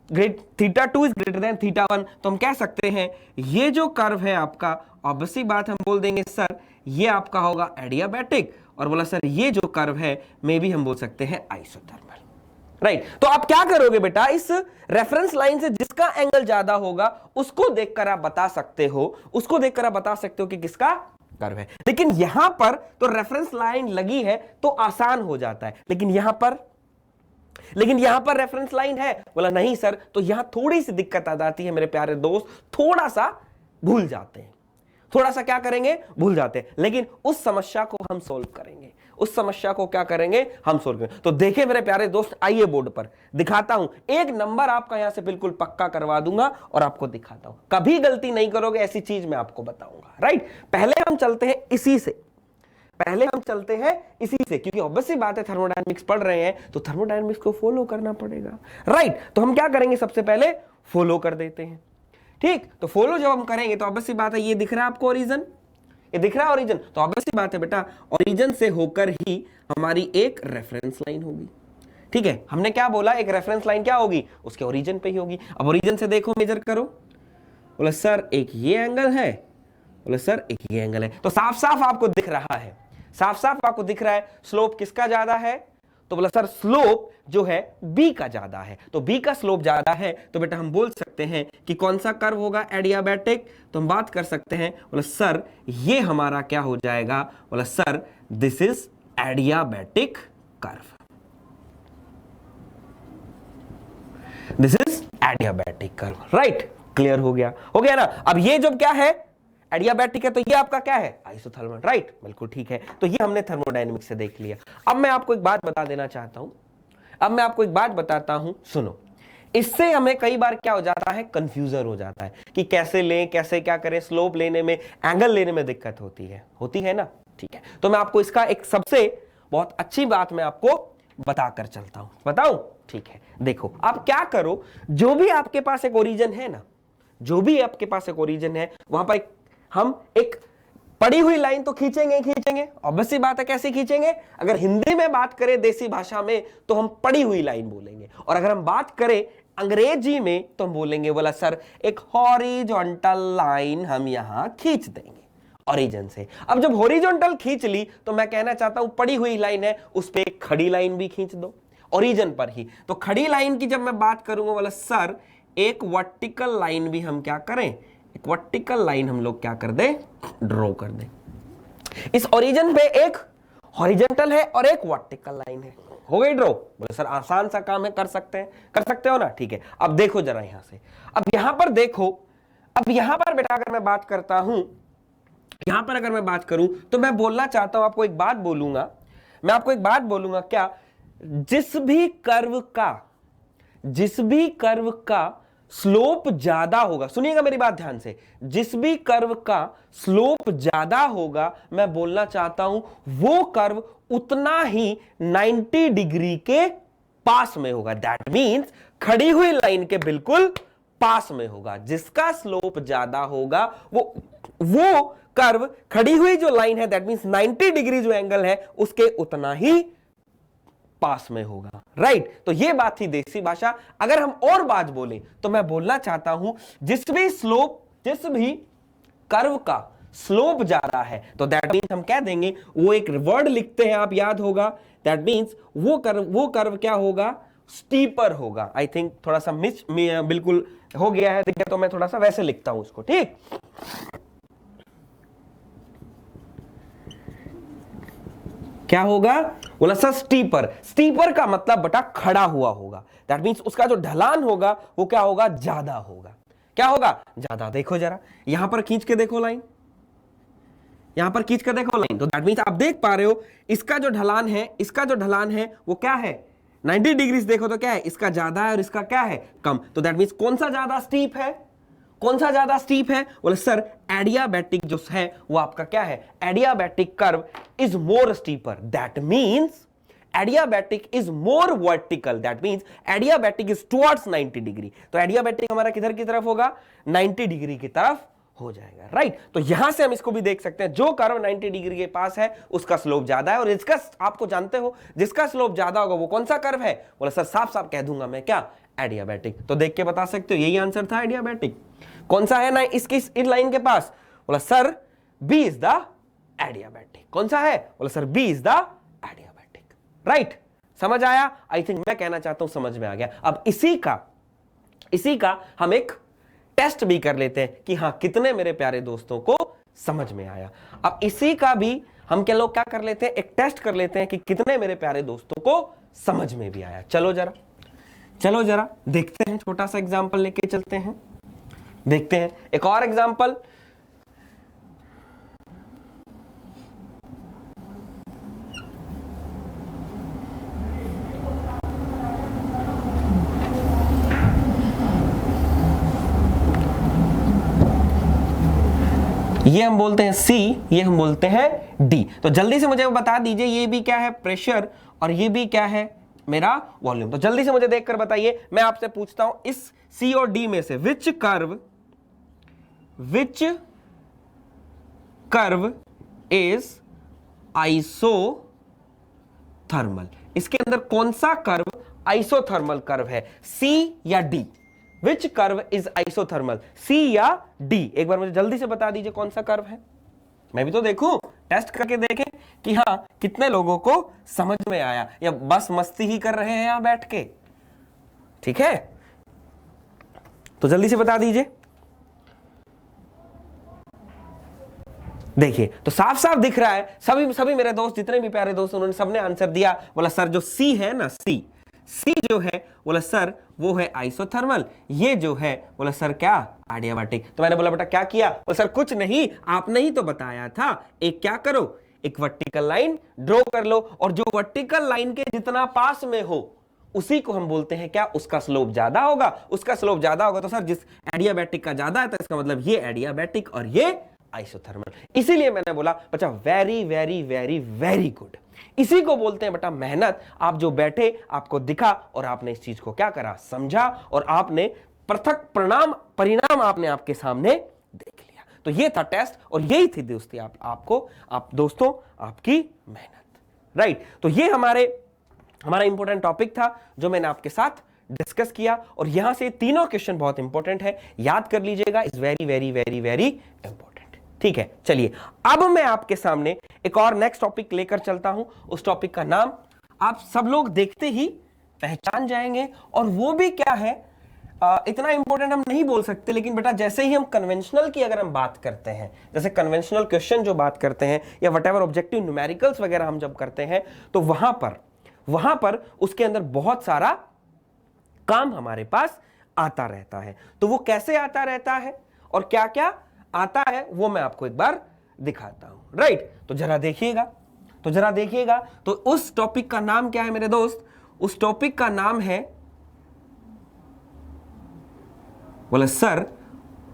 θ2 is greater than θ1। तो हम कह सकते हैं ये जो कर्व है आपका, ऑब्वियसली बात हम बोल देंगे सर ये आपका होगा एडियाबैटिक, और बोला सर ये जो कर्व है मे भी हम बोल सकते हैं आइसोथर्मल, राइट। तो आप क्या करोगे बेटा, इस रेफरेंस लाइन से जिसका एंगल ज्यादा होगा उसको देखकर आप बता सकते हो कि किसका कर्व है। लेकिन यहां पर तो रेफरेंस लाइन लगी है तो आसान हो जाता है, लेकिन यहां पर रेफरेंस लाइन है, बोला नहीं सर, तो यहां थोड़ी सी दिक्कत आ जाती है मेरे प्यारे दोस्त, थोड़ा सा भूल जाते हैं, थोड़ा सा क्या करेंगे, भूल जाते हैं। लेकिन उस समस्या को हम सोल्व करेंगे, उस समस्या को क्या करेंगे, हम सोल्व करेंगे। तो देखिए मेरे प्यारे दोस्त, आइए बोर्ड पर दिखाता हूं, एक नंबर आपका यहां से बिल्कुल पक्का करवा दूंगा और आपको दिखाता हूं, कभी गलती नहीं करोगे, ऐसी चीज मैं आपको बताऊंगा, राइट। पहले हम चलते हैं इसी से, क्योंकि ऑब्वियसली बात है थर्मोडायनेमिक्स पढ़ रहे हैं तो थर्मोडायनेमिक्स को फॉलो करना पड़ेगा, राइट। तो हम क्या करेंगे, सबसे पहले फॉलो कर देते हैं, ठीक। तो फॉलो जब हम करेंगे तो ऑब्वियसली बात है, ये दिख रहा है आपको ओरिजिन, ये दिख रहा है ओरिजिन, तो ऑब्वियसली बात है बेटा ओरिजिन से होकर ही हमारी एक रेफरेंस लाइन होगी, ठीक है, हमने क्या बोला, एक रेफरेंस लाइन क्या होगी, उसके ओरिजिन पे ही होगी। अब ओरिजिन से देखो, मेजर करो, बोले सर एक ये एंगल है, बोले सर एक ये एंगल है, तो साफ साफ आपको दिख रहा है, साफ साफ आपको दिख रहा है स्लोप किसका ज्यादा है, तो बोला सर स्लोप जो है बी का ज्यादा है, तो बी का स्लोप ज्यादा है, तो बेटा हम बोल सकते हैं कि कौन सा कर्व होगा एडियाबैटिक, तो हम बात कर सकते हैं, बोला सर ये हमारा क्या हो जाएगा, बोला sir this is adiabatic curve, this is adiabatic curve, right, clear हो गया ना। अब ये जब क्या है एडियाबैटिक है, तो ये आपका क्या है आइसोथर्मल, राइट, बिल्कुल ठीक है। तो ये हमने थर्मोडायनेमिक्स से देख लिया। अब मैं आपको एक बात बता देना चाहता हूं, अब मैं आपको एक बात बताता हूं, सुनो, इससे हमें कई बार क्या हो जाता है, कंफ्यूजन हो जाता है कि कैसे लें, कैसे क्या करें, स्लोप लेने में, एंगल लेने में दिक्कत होती है ना, ठीक है। तो मैं आपको इसका एक सबसे बहुत अच्छी बात मैं आपको बताकर चलता हूं, बताऊं, ठीक है। देखो आप क्या करो, जो भी आपके पास एक ओरिजिन है ना, जो भी आपके पास एक ओरिजिन है, वहां पर हम एक पड़ी हुई लाइन तो खींचेंगे, ऑब्वियस सी बात है, कैसे खींचेंगे, अगर हिंदी में बात करें देसी भाषा में तो हम पड़ी हुई लाइन बोलेंगे, और अगर हम बात करें अंग्रेजी में तो हम बोलेंगे, बोला सर एक हॉरिजॉन्टल लाइन हम यहां खींच देंगे ओरिजिन से। अब जब हॉरिजॉन्टल खींच ली तो मैं कहना चाहता हूं पड़ी हुई लाइन है, उस पर एक खड़ी लाइन भी खींच दो ओरिजिन पर ही। तो खड़ी लाइन की जब मैं बात करूंगा, बोला सर एक वर्टिकल लाइन भी हम क्या करें, एक वर्टिकल लाइन हम लोग क्या कर दें, ड्रॉ कर दें। इस ओरिजिन पे एक हॉरिजॉन्टल है और एक वर्टिकल लाइन है, हो गई ड्रॉ। बोले सर आसान सा काम है, कर सकते हो ना, ठीक है। अब देखो जरा यहां से, अब यहां पर देखो, अब यहां पर बेटा अगर मैं बात करता हूं, यहां पर अगर मैं बात करूं तो मैं बोलना चाहता हूं, आपको एक बात बोलूंगा, मैं आपको एक बात बोलूंगा, क्या, जिस भी कर्व का स्लोप ज्यादा होगा, सुनिएगा मेरी बात ध्यान से, जिस भी कर्व का स्लोप ज्यादा होगा, मैं बोलना चाहता हूं वो कर्व उतना ही 90 डिग्री के पास में होगा। दैट मींस खड़ी हुई लाइन के बिल्कुल पास में होगा। जिसका स्लोप ज्यादा होगा वो कर्व खड़ी हुई जो लाइन है, दैट मींस 90 डिग्री जो एंगल है उसके उतना ही पास में होगा, राइट। तो ये बात थी देसी भाषा। अगर हम और बात बोले तो मैं बोलना चाहता हूं जिस भी कर्व का स्लोप जा रहा है, तो दैट मींस हम कह देंगे, वो एक वर्ड लिखते हैं आप, याद होगा, दैट मींस वो कर्व क्या होगा, स्टीपर होगा। आई थिंक थोड़ा सा बिल्कुल हो गया है, तो मैं थोड़ा सा वैसे लिखता हूं उसको, ठीक। क्या होगा, बोला सर स्टीपर का मतलब बेटा खड़ा हुआ होगा, दैट मींस उसका जो ढलान होगा वो क्या होगा, ज्यादा होगा। क्या होगा, ज्यादा। देखो जरा यहां पर खींच के देखो लाइन, यहां पर खींच कर देखो लाइन, तो दैट मींस आप देख पा रहे हो इसका जो ढलान है वो क्या है, 90 डिग्री। देखो तो क्या है, इसका ज्यादा है और इसका क्या है, कम। तो दैट मींस कौन सा ज्यादा स्टीप है, बोले सर एडियाबैटिक जो है वो आपका क्या है, adiabatic curve is more steeper, that means adiabatic is more vertical, that means adiabatic is towards 90 degree. तो एडियाबैटिक हमारा किधर की तरफ होगा, 90 डिग्री की तरफ हो जाएगा, राइट। तो यहां से हम इसको भी देख सकते हैं, जो कर्व 90 डिग्री के पास है उसका स्लोप ज्यादा है, और इसका आपको जानते हो जिसका स्लोप ज्यादा होगा वो कौन सा कर्व है, बोले सर साफ साफ कह दूंगा मैं, क्या, एडियाबैटिक। तो देख के बता सकते हो यही आंसर था, एडियाबैटिक। कौन सा है ना इसकी इस लाइन के पास, बोला sir B is the adiabatic. कौन सा है, बोला sir B is the adiabatic, right. समझ आया, आई थिंक मैं कहना चाहता हूं समझ में आ गया। अब इसी का हम एक टेस्ट भी कर लेते हैं कि हां कितने मेरे प्यारे दोस्तों को समझ में आया। अब इसी का भी हम लोग क्या कर लेते हैं, एक टेस्ट कर लेते हैं कि कितने मेरे प्यारे दोस्तों को समझ में भी आया। चलो जरा देखते हैं, छोटा सा एग्जांपल लेके चलते हैं, देखते हैं एक और एग्जांपल। ये हम बोलते हैं C, ये हम बोलते हैं D। तो जल्दी से मुझे बता दीजिए, ये भी क्या है, प्रेशर, और ये भी क्या है, मेरा वॉल्यूम। तो जल्दी से मुझे देखकर बताइए, मैं आपसे पूछता हूं इस C और D में से विच कर्व इज आइसोथर्मल। इसके अंदर कौन सा कर्व आइसोथर्मल कर्व है, सी या D? Which curve is isothermal, C या डी? एक बार मुझे जल्दी से बता दीजिए कौन सा कर्व है, मैं भी तो देखूं, टेस्ट करके देखें कि हाँ कितने लोगों को समझ में आया या बस मस्ती ही कर रहे हैं यहां बैठ के। ठीक है, तो जल्दी से बता दीजिए। देखिए तो साफ साफ दिख रहा है, सभी मेरे दोस्त, जितने भी प्यारे दोस्त, उन्होंने सबने आंसर दिया। बोला सर जो सी है ना, सी जो है, बोला सर वो है आइसोथर्मल, ये जो है बोला सर क्या, एडियाबैटिक। तो मैंने बोला बेटा क्या किया? बोला सर कुछ नहीं, आपने ही तो बताया था, एक क्या करो, एक वर्टिकल लाइन ड्रॉ कर लो, और जो वर्टिकल लाइन के जितना पास में हो उसी को हम बोलते हैं क्या, उसका स्लोप ज्यादा होगा। उसका स्लोप ज्यादा होगा तो सर जिस एडियाबैटिक का ज्यादा है तो इसका मतलब ये एडियाबैटिक और ये आइसोथर्मल। इसीलिए मैंने बोला बच्चा very very very very good, इसी को बोलते हैं बेटा मेहनत। आप जो बैठे, आपको दिखा और आपने इस चीज को क्या करा, समझा, और आपने पृथक परिणाम आपने आपके सामने देख लिया। तो ये था टेस्ट और यही थी दोस्ती आप दोस्तों आपकी मेहनत। राइट, तो ये हमारा इंपॉर्टेंट टॉपिक था जो मैंने आपके साथ डिस्कस किया, और यहां से तीनों क्वेश्चन बहुत इंपॉर्टेंट है, याद कर लीजिएगा, is very very very very important. ठीक है, चलिए अब मैं आपके सामने एक और नेक्स्ट टॉपिक लेकर चलता हूं। उस टॉपिक का नाम आप सब लोग देखते ही पहचान जाएंगे, और वो भी क्या है, इतना इंपॉर्टेंट हम नहीं बोल सकते, लेकिन बेटा जैसे ही हम कन्वेंशनल की अगर हम बात करते हैं, जैसे कन्वेंशनल क्वेश्चन जो बात करते हैं या व्हाटएवर ऑब्जेक्टिव न्यूमेरिकल्स वगैरह हम जब करते हैं, तो वहां पर उसके अंदर बहुत सारा काम हमारे पास आता रहता है। तो वो कैसे आता रहता है और क्या क्या आता है वो मैं आपको एक बार दिखाता हूं। राइट, तो जरा देखिएगा, तो उस टॉपिक का नाम क्या है मेरे दोस्त? उस टॉपिक का नाम है, बोला सर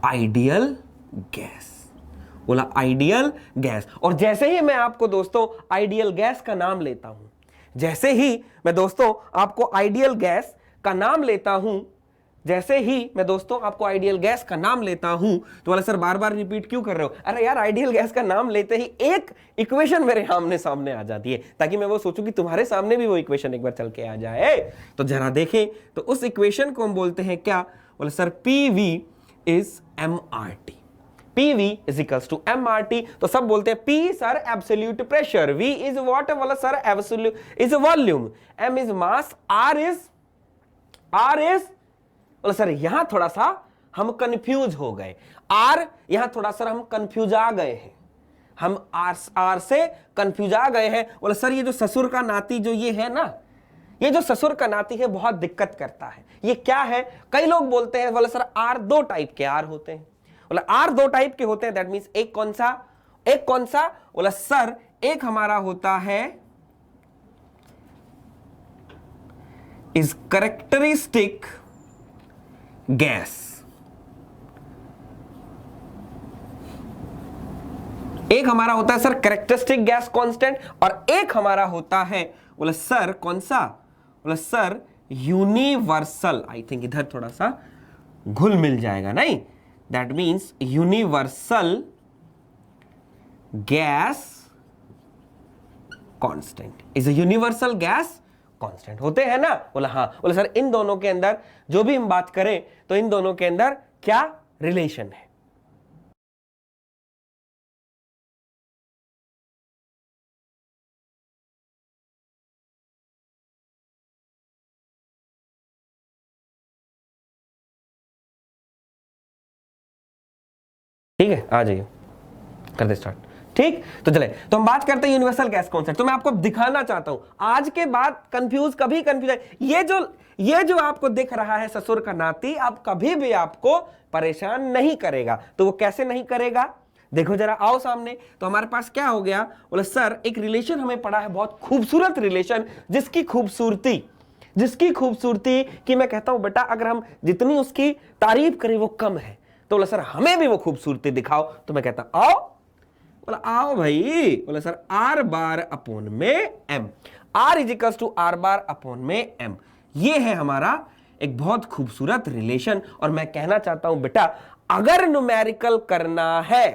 आइडियल गैस। बोला आइडियल गैस, और जैसे ही मैं आपको दोस्तों आइडियल गैस का नाम लेता हूं, जैसे ही मैं दोस्तों आपको आइडियल गैस का नाम लेता हूं, जैसे ही मैं दोस्तों आपको आइडियल गैस का नाम लेता हूं, तो बोला सर बार बार रिपीट क्यों कर रहे हो? अरे यार आइडियल गैस का नाम लेते ही एक इक्वेशन मेरे सामने आ जाती है, ताकि मैं वो सोचूं कि तुम्हारे सामने भी वो इक्वेशन एक बार चल के आ जाए। तो जरा देखें, तो उस इक्वेशन को हम बोलते हैं क्या? बोला sir PV is MRT। PV is equals to MRT। तो सब बोलते हैं P sir absolute pressure, V is what? बोला sir absolute is volume, M is mass, R is बोला सर यहां थोड़ा सा हम कंफ्यूज हो गए, यहां थोड़ा सा हम कंफ्यूज आ गए हैं, हम आर से कंफ्यूज आ गए हैं। बोला सर ये जो ससुर का नाती जो ये है ना, ये जो ससुर का नाती है बहुत दिक्कत करता है, ये क्या है? कई लोग बोलते हैं बोला सर आर दो टाइप के आर होते हैं। बोला आर दो टाइप के होते हैं, दैट मींस एक कौन सा? बोला सर एक हमारा होता है इज कैरेक्टरिस्टिक गैस, एक हमारा होता है सर कैरेक्टरिस्टिक गैस कांस्टेंट, और एक हमारा होता है बोला सर कौन सा? बोला सर यूनिवर्सल। आई थिंक इधर थोड़ा सा घुल मिल जाएगा, नहीं, that means universal gas constant is a universal gas constant होते हैं ना? बोला हाँ। बोला सर इन दोनों के अंदर जो भी हम बात करें तो इन दोनों के अंदर क्या रिलेशन है? ठीक है, आ जाइए, कर दे स्टार्ट। ठीक, तो चले, तो हम बात करते हैं यूनिवर्सल गैस कांस्टेंट। तो मैं आपको दिखाना चाहता हूं आज के बाद कभी कंफ्यूज ये जो आपको दिख रहा है ससुर का नाती, आप कभी भी आपको परेशान नहीं करेगा। तो वो कैसे नहीं करेगा? देखो जरा, आओ सामने। तो हमारे पास क्या हो गया? बोले सर एक रिलेशन हमें पड़ा है, बहुत खूबसूरत रिलेशन, जिसकी खूबसूरती कि मैं कहता हूं बेटा अगर हम जितनी उसकी तारीफ करें वो कम है। तो बोला सर हमें भी वो खूबसूरती दिखाओ। तो मैं कहता आओ। बोला आओ भाई। बोला सर आर बार अपॉन में M, R is equals to R bar upon में एम। ये है हमारा एक बहुत खूबसूरत रिलेशन। और मैं कहना चाहता हूं बेटा अगर न्यूमेरिकल करना है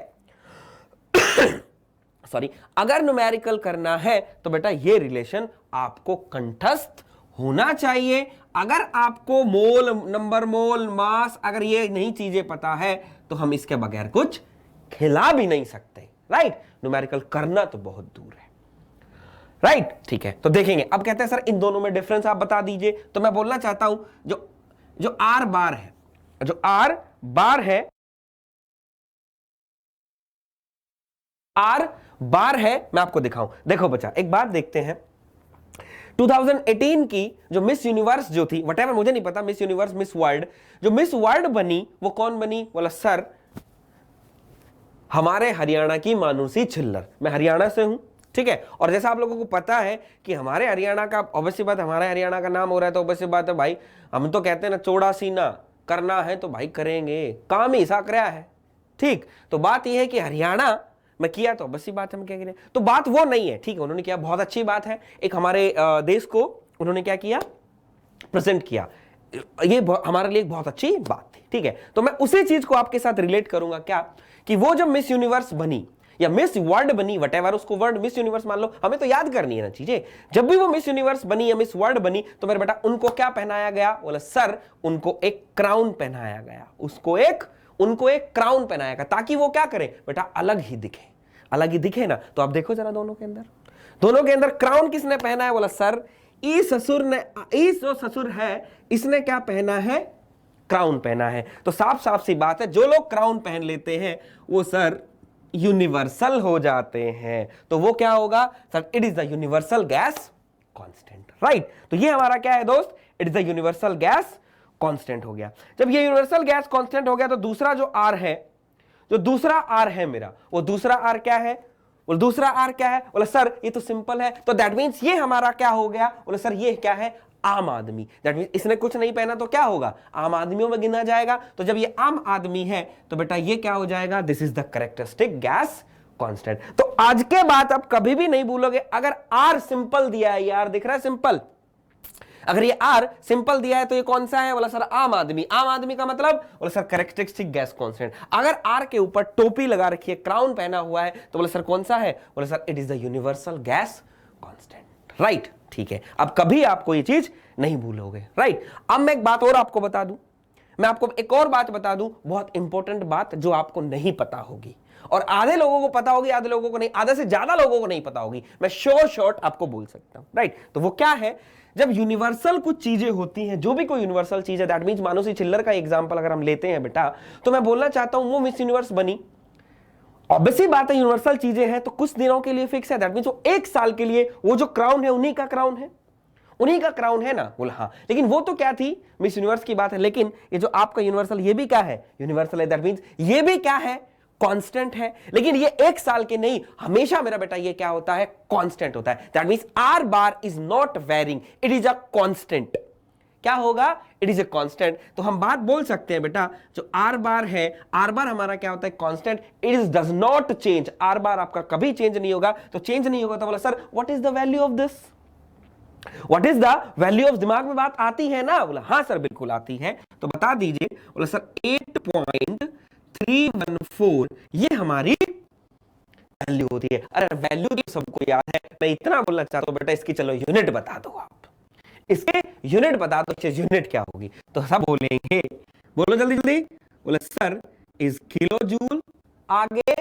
सॉरी, अगर न्यूमेरिकल करना है तो बेटा ये रिलेशन आपको कंठस्थ होना चाहिए। अगर आपको मोल, नंबर मोल, मास, अगर ये नहीं चीजें पता है तो हम इसके बगैर कुछ खिला भी नहीं सकते, राइट। न्यूमेरिकल करना तो बहुत दूर है, राइट, ठीक है। तो देखेंगे, अब कहते हैं सर इन दोनों में डिफरेंस आप बता दीजिए। तो मैं बोलना चाहता हूं जो आर बार है, जो आर बार है, आर बार है, मैं आपको दिखाऊं। देखो बच्चा, एक बात देखते हैं, 2018 की जो मिस यूनिवर्स जो थी, व्हाटएवर, मुझे नहीं पता, मिस यूनिवर्स, मिस वर्ल्ड, जो मिस वर्ल्ड बनी वो कौन बनी? बोला सर हमारे हरियाणा की मानुषी छिल्लर। मैं हरियाणा से हूं, ठीक है। और जैसा आप लोगों को पता है कि हमारे हरियाणा का, ऑब्वियसली बात, हमारे हरियाणा का नाम हो रहा है तो ऑब्वियसली बात है भाई, हम तो कहते हैं ना चौड़ा सीना, करना है तो भाई करेंगे, काम ही साकरा है, ठीक। तो बात यह है कि हरियाणा में किया तो ऑब्वियसली बात हम क्या करें, तो बात वो नहीं है, ठीक है। उन्होंने किया, बहुत अच्छी बात है, एक हमारे देश को उन्होंने क्या किया, प्रेजेंट किया, ये हमारे लिए बहुत अच्छी बात थी, ठीक है। तो मैं उसी चीज को आपके साथ रिलेट करूंगा, क्या कि वो जब मिस यूनिवर्स बनी या मिस वर्ल्ड बनी, व्हाटएवर, उसको वर्ल्ड मिस यूनिवर्स मान लो, हमें तो याद करनी है ना चीजें। जब भी वो मिस यूनिवर्स बनी या मिस वर्ल्ड बनी तो मेरे बेटा उनको क्या पहनाया गया? बोला सर उनको एक क्राउन पहनाया गया, उनको एक क्राउन पहनाया गया, ताकि वो क्या करे बेटा, अलग ही दिखे, अलग ही दिखे ना। तो आप देखो जरा दोनों के अंदर क्राउन किसने पहना है? बोला सर ई ससुर ने, ई जो ससुर है इसने क्या पहना है? क्राउन पहना है। तो साफ साफ सी बात है, जो लोग क्राउन पहन लेते हैं वो सर यूनिवर्सल हो जाते हैं। तो वो क्या होगा sir? It is the universal gas constant, right. तो ये हमारा क्या है दोस्त? It is the universal gas constant हो गया। जब ये यूनिवर्सल गैस कांस्टेंट हो गया तो दूसरा जो आर है, जो दूसरा आर है मेरा, वो दूसरा आर क्या है? बोले दूसरा आर क्या है? बोला सर ये तो सिंपल है, तो दैट मींस ये हमारा क्या हो गया? बोले सर ये क्या है? आम आदमी। दैट मींस इसने कुछ नहीं पहना तो क्या होगा? आम आदमियों में गिना जाएगा। तो जब ये आम आदमी है तो बेटा ये क्या हो जाएगा? This is the characteristic gas constant. तो आज के बाद आप कभी भी नहीं भूलोगे, अगर आर सिंपल दिया है, ये आर दिख रहा है सिंपल, अगर ये आर सिंपल दिया है तो ये कौन सा है? बोला सर आम आदमी। आम आदमी का मतलब? बोला सर कैरेक्टरिस्टिक गैस कांस्टेंट। अगर आर के ऊपर टोपी लगा रखी है, क्राउन पहना हुआ है, तो बोला सर कौन सा है? बोला sir it is the universal gas constant, right, ठीक है। अब कभी आपको ये चीज नहीं भूलोगे, राइट। अब मैं एक बात और आपको बता दूं, मैं आपको एक और बात बता दूं, बहुत इंपॉर्टेंट बात जो आपको नहीं पता होगी, और आधे लोगों को पता होगी, आधे लोगों को नहीं, आधे से ज्यादा लोगों को नहीं पता होगी। मैं शॉर्ट आपको बोल सकता हूं, राइट। तो वो क्या है? जब यूनिवर्सल कुछ चीजें होती हैं, जो भी कोई यूनिवर्सल चीज है, दैट मींस मानुषी छिल्लर का एग्जांपल अगर हम लेते हैं बेटा, तो मैं बोलना चाहता हूं वो मिस यूनिवर्स बनी, ऑब्वियसली बात है यूनिवर्सल चीजें हैं तो कुछ दिनों के लिए फिक्स है, दैट मींस वो एक साल के लिए वो जो क्राउन है उन्हीं का क्राउन है, उन्हीं का क्राउन है ना। बोला हाँ, लेकिन वो तो क्या थी? मिस यूनिवर्स की बात है। लेकिन ये जो आपका यूनिवर्सल, ये भी क्या है? यूनिवर्सल है, दैट मींस ये भी क्या है? कांस्टेंट है। लेकिन ये एक साल के नहीं, हमेशा मेरा बेटा ये क्या होता है? कांस्टेंट होता है। That means R bar is not varying, it is a constant. क्या होगा? It is a constant. तो हम बात बोल सकते हैं बेटा, जो आर बार है, आर बार हमारा क्या होता है? Constant. It is does not change, are बार आपका कभी चेंज नहीं होगा। तो चेंज नहीं होगा तो बोला sir what is the value of this? What is the value of? दिमाग में बात आती है ना? बोला हाँ सर बिल्कुल आती है। तो बता दीजिए। बोला सर 8.314 ये हमारी वैल्यू होती है। अरे वैल्यू तो सबको याद है, मैं इतना बोलना चाहता हूं बेटा, इसकी चलो यूनिट बता दो, आप इसके यूनिट बता दो, यूनिट क्या होगी? तो सब बोलेंगे, बोलो जल्दी जल्दी। बोले सर इज किलो जूल, आगे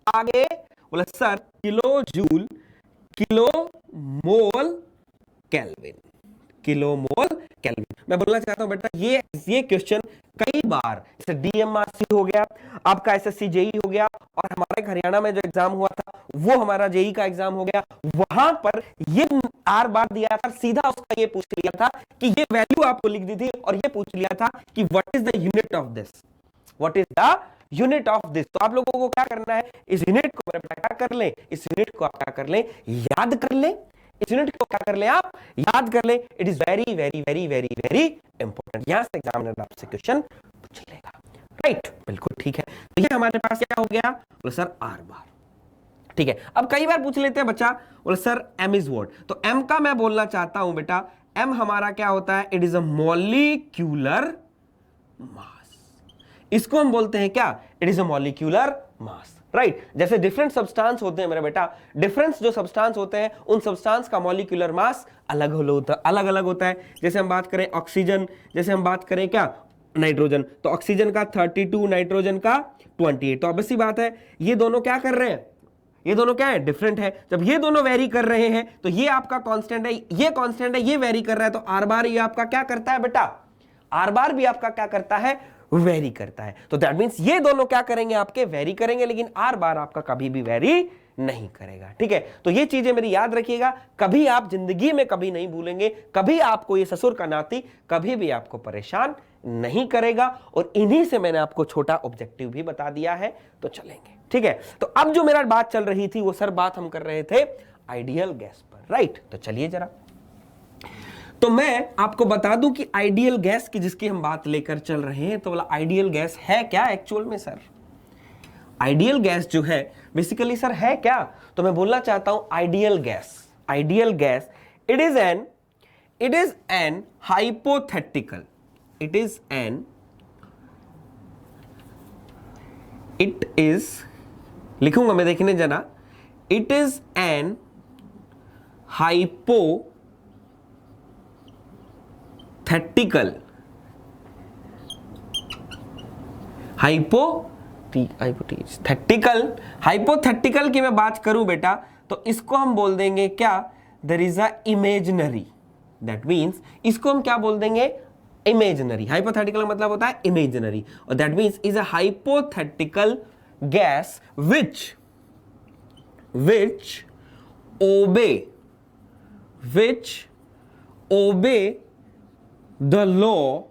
आगे। बोले sir kilo joule, kilo mole kelvin, kilo mole kelvin. मैं बोलना चाहता हूं बेटा ये क्वेश्चन कई बार, जैसे डीएमआरसी हो गया, आपका एसएससी जेई हो गया, और हमारे हरियाणा में जो एग्जाम हुआ था वो हमारा जेई का एग्जाम हो गया, वहां पर ये आर बार दिया था, सीधा उसका ये पूछ लिया था कि ये वैल्यू आपको लिख दी थी, और ये पूछ लिया था कि what is the unit of this, what is the unit of this. तो आप लोगों को क्या करना है? इस यूनिट को बेटा क्या कर ले? इस यूनिट को आप क्या कर ले? याद कर ले। इस यूनिट को क्या कर ले? आप याद कर ले। It is very very very very very important. यहां से एग्जामिनर आपसे क्वेश्चन पूछ लेगा, राइट, बिल्कुल ठीक है। तो ये हमारे पास क्या हो गया? बोले सर आर बार, ठीक है। अब कई बार पूछ लेते हैं बच्चा, बोले सर एम इज व्हाट? तो एम का मैं बोलना चाहता हूं बेटा, एम हमारा क्या होता है? It is a molecular mass. इसको हम बोलते हैं क्या? It is a molecular mass, right जैसे डिफरेंट सब्सटेंस होते हैं मेरे बेटा, डिफरेंट जो सब्सटेंस होते हैं उन सब्सटेंस का मॉलिक्यूलर मास अलग अलग होता है। जैसे हम बात करें ऑक्सीजन, जैसे हम बात करें क्या नाइट्रोजन, तो ऑक्सीजन का 32, नाइट्रोजन का 28। तो ऑब्वियस सी बात है ये दोनों क्या कर रहे हैं, ये दोनों क्या है, डिफरेंट है। जब ये दोनों वेरी कर रहे हैं तो ये आपका कांस्टेंट है, ये कांस्टेंट है, ये वेरी कर रहा है, तो आर बार ये आपका क्या करता है बेटा, आर बार भी आपका क्या करता है, वेरी करता है। तो दैट मींस ये दोनों क्या करेंगे, आपके वेरी करेंगे, लेकिन आर बार आपका कभी भी वेरी नहीं करेगा। ठीक है, तो ये चीजें मेरी याद रखिएगा, कभी आप जिंदगी में कभी नहीं भूलेंगे, कभी आपको ये ससुर का नाती कभी भी आपको परेशान नहीं करेगा। और इन्हीं से मैंने आपको छोटा ऑब्जेक्टिव भी बता दिया है, तो चलेंगे। ठीक है, तो अब जो मेरा बात चल रही थी वो सर बात हम कर रहे थे आइडियल गैस पर, राइट। तो चलिए जरा, तो मैं आपको बता दूं कि आइडियल गैस की जिसकी हम बात लेकर चल रहे हैं, तो बोला आइडियल गैस है क्या एक्चुअल में सर, आइडियल गैस जो है बेसिकली सर है क्या। तो मैं बोलना चाहता हूं ideal gas, ideal gas it is an hypothetical, it is लिखूंगा मैं, देखने जना, it is an hypothetical hypothetical की मैं बात करूं बेटा, तो इसको हम बोल देंगे क्या, there is a imaginary, that means इसको हम क्या बोल देंगे, इमेजिनरी। हाइपोथेटिकल मतलब होता है इमेजिनरी, और that means is a hypothetical gas which obey the law,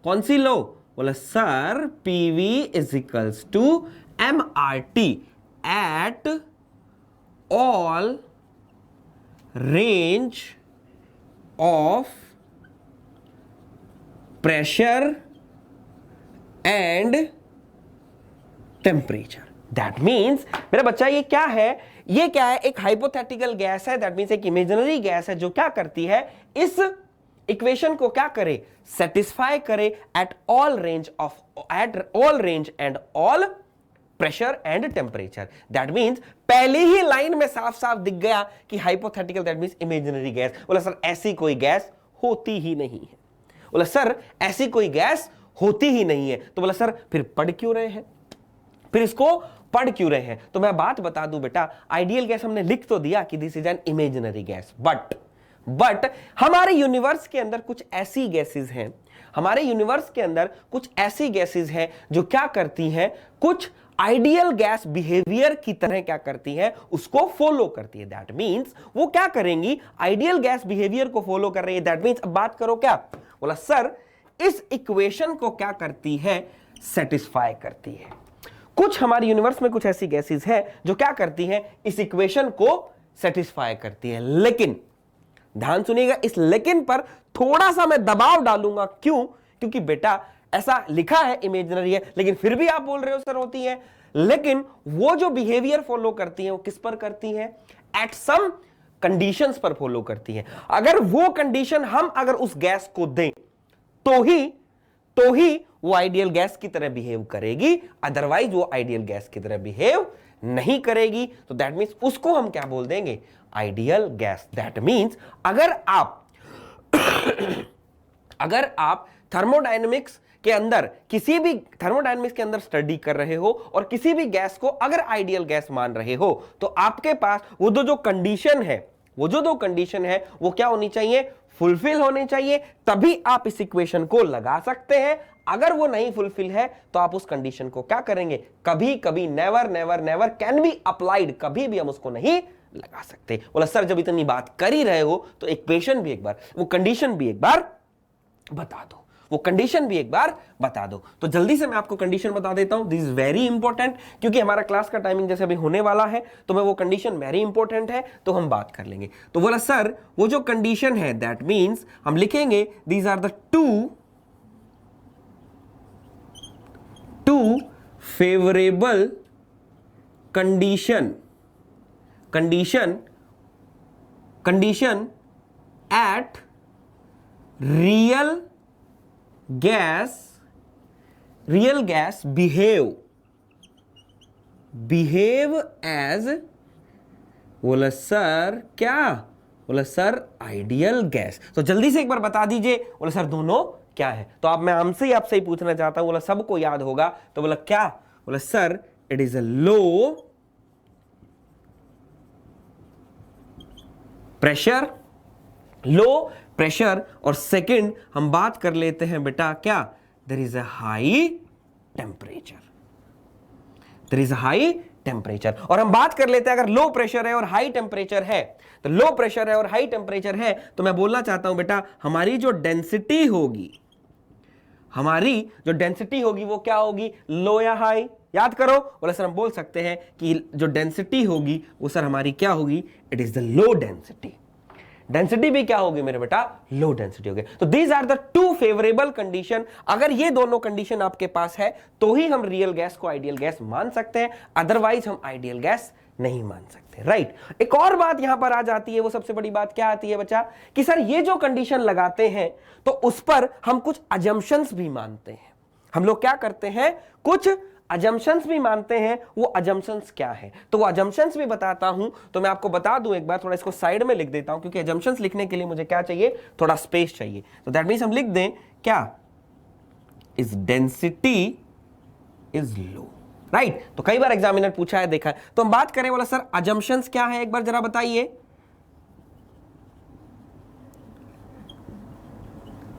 कौन सी लॉ, बोला sir PV is equals to MRT at all range of pressure and temperature. That means मेरा बच्चा ये क्या है, ये क्या है, एक हाइपोथेटिकल गैस है, दैट मीन्स एक इमेजिनरी गैस है जो क्या करती है, इस इक्वेशन को क्या करे, सेटिस्फाई करे at all range and all pressure and temperature. That means पहले ही लाइन में साफ साफ दिख गया कि hypothetical that means imaginary gas. बोला सर ऐसी कोई गैस होती ही नहीं है, बोला सर ऐसी कोई गैस होती ही नहीं है। तो बोला सर फिर पढ़ क्यों रहे हैं, फिर इसको पढ़ क्यों रहे हैं। तो मैं बात बता दूं बेटा, आइडियल गैस हमने लिख तो दिया कि this is an imaginary gas, but हमारे यूनिवर्स के अंदर कुछ ऐसी गैसेस हैं, हमारे यूनिवर्स के अंदर कुछ ऐसी गैसेस हैं जो क्या करती हैं, कुछ आइडियल गैस बिहेवियर की तरह क्या करती हैं, उसको फॉलो करती है। दैट मींस वो क्या करेंगी, आइडियल गैस बिहेवियर को फॉलो कर रही है। दैट मींस अब बात करो क्या, बोला सर इस इक्वेशन को क्या करती है, सेटिस्फाई करती है। कुछ हमारे यूनिवर्स में कुछ ऐसी गैसेस है जो क्या करती हैं, इस इक्वेशन को सेटिस्फाई करती है। लेकिन ध्यान सुनिएगा, इस लेकिन पर थोड़ा सा मैं दबाव डालूंगा, क्यों, क्योंकि बेटा ऐसा लिखा है इमेजिनरी है, लेकिन फिर भी आप बोल रहे हो सर होती है। लेकिन वो जो बिहेवियर फॉलो करती है वो किस पर करती है, एट सम कंडीशंस पर फॉलो करती है। अगर वो कंडीशन हम अगर उस गैस को दें तो ही वो आइडियल गैस की तरह बिहेव करेगी, अदरवाइज वो आइडियल गैस की तरह बिहेव नहीं करेगी। तो दैट मींस उसको हम क्या बोल देंगे, आइडियल गैस। दैट मींस अगर आप थर्मोडायनेमिक्स के अंदर किसी भी थर्मोडायनेमिक्स के अंदर स्टडी कर रहे हो और किसी भी गैस को अगर आइडियल गैस मान रहे हो, तो आपके पास वो जो कंडीशन है, वो जो दो कंडीशन है वो क्या होनी चाहिए, फुलफिल होनी चाहिए, तभी आप इस इक्वेशन को लगा सकते हैं। अगर वो नहीं फुलफिल है तो आप उस कंडीशन को क्या करेंगे, कभी कभी नेवर कैन बी अप्लाइड, कभी भी हम उसको नहीं लगा सकते। बोला सर जब इतनी बात कर ही रहे हो तो इक्वेशन भी एक बार, वो कंडीशन भी एक बार बता दो, वो कंडीशन भी एक बार बता दो। तो जल्दी से मैं आपको कंडीशन बता देता हूं, दिस इज वेरी इंपॉर्टेंट, क्योंकि हमारा क्लास का टाइमिंग जैसे अभी होने वाला है, तो मैं वो कंडीशन वेरी इंपॉर्टेंट है तो हम बात कर लेंगे। तो बोला सर वो जो कंडीशन है, दैट मींस हम लिखेंगे these are the two favourable condition at real gas behave behave as, बोला सर क्या, बोला सर आइडियल गैस। तो जल्दी से एक बार बता दीजिए, बोला सर दोनों क्या है। तो आप, मैं हमसे ही आपसे ही पूछना चाहता हूं, बोला सबको याद होगा, तो बोला क्या, बोला sir it is a low pressure, low pressure, और सेकंड हम बात कर लेते हैं बेटा क्या, there is a high temperature, there is a high temperature. और हम बात कर लेते हैं अगर लो प्रेशर है और हाई टेम्परेचर है, तो लो प्रेशर है और हाई टेम्परेचर है, तो मैं बोलना चाहता हूं बेटा हमारी जो डेंसिटी होगी, हमारी जो डेंसिटी होगी वो क्या होगी, लो या हाई, याद करो। बोला सर हम बोल सकते हैं कि जो डेंसिटी होगी वो सर हमारी क्या होगी, it is the low density. Density भी क्या होगी मेरे बेटा, लो डेंसिटी होगी। तो these are the two favourable condition. अगर ये दोनों कंडीशन आपके पास है तो ही हम रियल गैस को आइडियल गैस मान सकते हैं, अदरवाइज हम आइडियल गैस नहीं मान सकते, राइट। एक और बात यहां पर आ जाती है, वो सबसे बड़ी बात क्या आती है बच्चा, कि सर ये जो कंडीशन लगाते हैं तो उस पर हम कुछ अजम्पशंस भी मानते हैं। हम लोग क्या करते हैं, कुछ अजम्पशंस भी मानते हैं। वो अजम्पशंस क्या है, तो वो अजम्पशंस भी बताता हूं। तो मैं आपको बता दूं एक बार, थोड़ा इसको साइड में लिख देता हूं, क्योंकि अजम्पशंस लिखने के लिए मुझे क्या चाहिए, थोड़ा स्पेस चाहिए। तो दैट मींस हम लिख दें क्या, is density is low, right. तो कई बार एग्जामिनर पूछा है, देखा है। तो हम बात करें, बोला सर अजम्पशंस क्या है, एक बार जरा बताइए।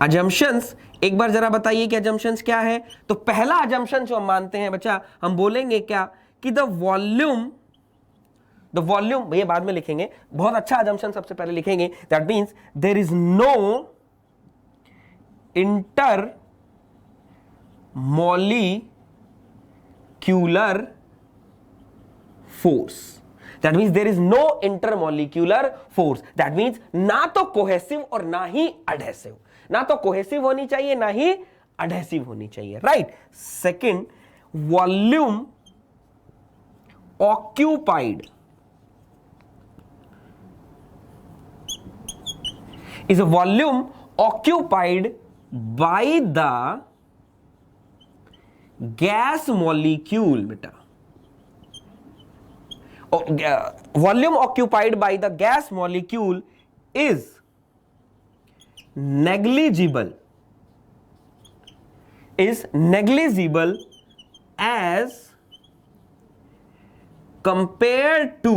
अजम्पशंस एक बार जरा बताइए कि अजम्पशंस क्या है। तो पहला अजम्पशन जो हम मानते हैं बच्चा, हम बोलेंगे क्या, कि द वॉल्यूम भैया बाद में लिखेंगे, बहुत अच्छा अजम्पशन सबसे पहले लिखेंगे। That means there is no intermolecular force. That means there is no intermolecular force. That means ना तो कोहेसिव और ना ही अडहेसिव, ना तो कोहेसिव होनी चाहिए ना ही अडहेसिव होनी चाहिए, right. Second, volume occupied is a volume occupied by the gas molecule beta. Volume occupied by the gas molecule is negligible as compared to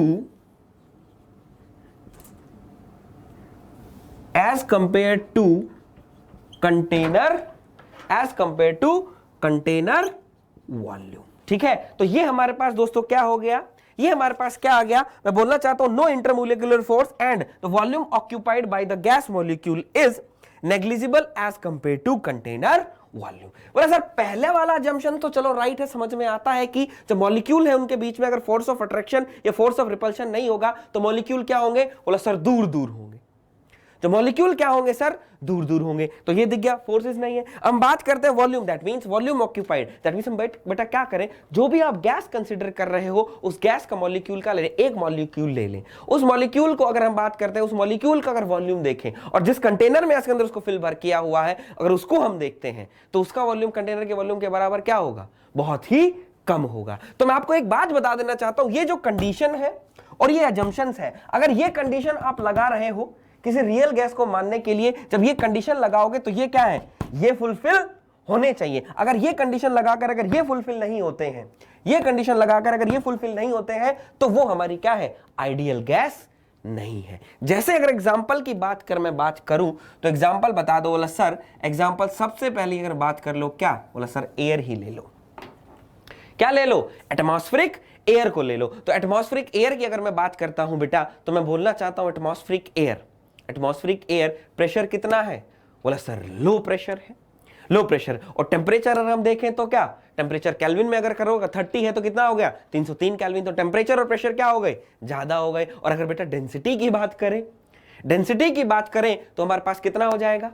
container volume. ठीक है, तो ये हमारे पास दोस्तों क्या हो गया, ये हमारे पास क्या आ गया, मैं बोलना चाहता हूं no intermolecular force and the volume occupied by the gas molecule is negligible as compare to container volume. बोला सर पहले वाला अजम्पशन तो चलो राइट है, समझ में आता है कि जो मॉलिक्यूल है उनके बीच में अगर फोर्स ऑफ अट्रैक्शन या फोर्स ऑफ रिपल्शन नहीं होगा तो मॉलिक्यूल क्या होंगे, बोला सर दूर दूर होंगे। तो मॉलिक्यूल क्या होंगे सर, दूर दूर होंगे। तो ये दिख गया, फोर्सेस नहीं है। हम बात करते हैं volume, that means volume occupied. That means हम बेटा क्या करें, जो भी आप गैस कंसीडर कर रहे हो उस गैस का मॉलिक्यूल का ले लें, एक मॉलिक्यूल ले लें। उस मॉलिक्यूल को अगर हम बात करते हैं, उस मॉलिक्यूल का अगर वॉल्यूम देखें और जिस कंटेनर में इसके अंदर उसको फिल भर किया हुआ है, अगर उसको हम देखते हैं तो उसका वॉल्यूम कंटेनर के वॉल्यूम के बराबर क्या होगा, बहुत ही कम होगा। तो मैं आपको एक बात बता देना चाहता हूं, ये जो कंडीशन है और ये अजम्पशंस है, अगर ये कंडीशन आप लगा रहे हो किसी रियल गैस को मानने के लिए, जब ये कंडीशन लगाओगे तो ये क्या है, ये फुलफिल होने चाहिए। अगर ये कंडीशन लगाकर अगर ये फुलफिल नहीं होते हैं, ये कंडीशन लगाकर अगर ये फुलफिल नहीं होते हैं, तो वो हमारी क्या है, आइडियल गैस नहीं है। जैसे अगर एग्जांपल की मैं बात करूं तो एग्जांपल बता दो, बोला सर एग्जांपल सबसे पहले अगर बात कर लो क्या, बोला सर एयर ही ले लो। क्या ले लो, एटमॉस्फेरिक एयर को ले लो। तो एटमॉस्फेरिक एयर की अगर मैं बात करता हूं बेटा, तो मैं बोलना चाहता हूं एटमॉस्फेरिक एयर प्रेशर कितना है, बोला सर लो प्रेशर है, लो प्रेशर। और टेम्परेचर अगर हम देखें तो क्या, टेम्परेचर केल्विन में अगर करोगे 30 है तो कितना हो गया, 303 केल्विन। तो टेम्परेचर और प्रेशर क्या हो गए, ज्यादा हो गए। और अगर बेटा डेंसिटी की बात करें तो हमारे पास कितना हो जाएगा,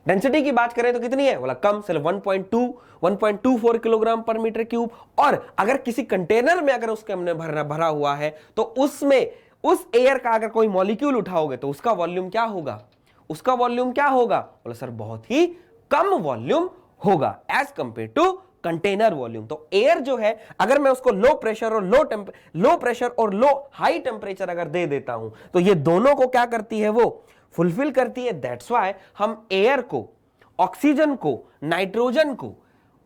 डेंसिटी की बात करें तो कितनी है, बोला कम, सिर्फ 1.24 किलोग्राम पर मीटर क्यूब। और अगर किसी कंटेनर में अगर उसके हमने भरा हुआ है तो उसमें उस एयर का अगर कोई मॉलिक्यूल उठाओगे तो उसका वॉल्यूम क्या होगा, बोला सर बहुत ही कम वॉल्यूम होगा as compare to container volume. तो एयर जो है अगर मैं उसको लो प्रेशर और लो हाई टेम्परेचर अगर दे देता हूं तो ये दोनों को क्या करती है, वो फुलफिल करती है। दैट्स व्हाई हम एयर को, ऑक्सीजन को, नाइट्रोजन को,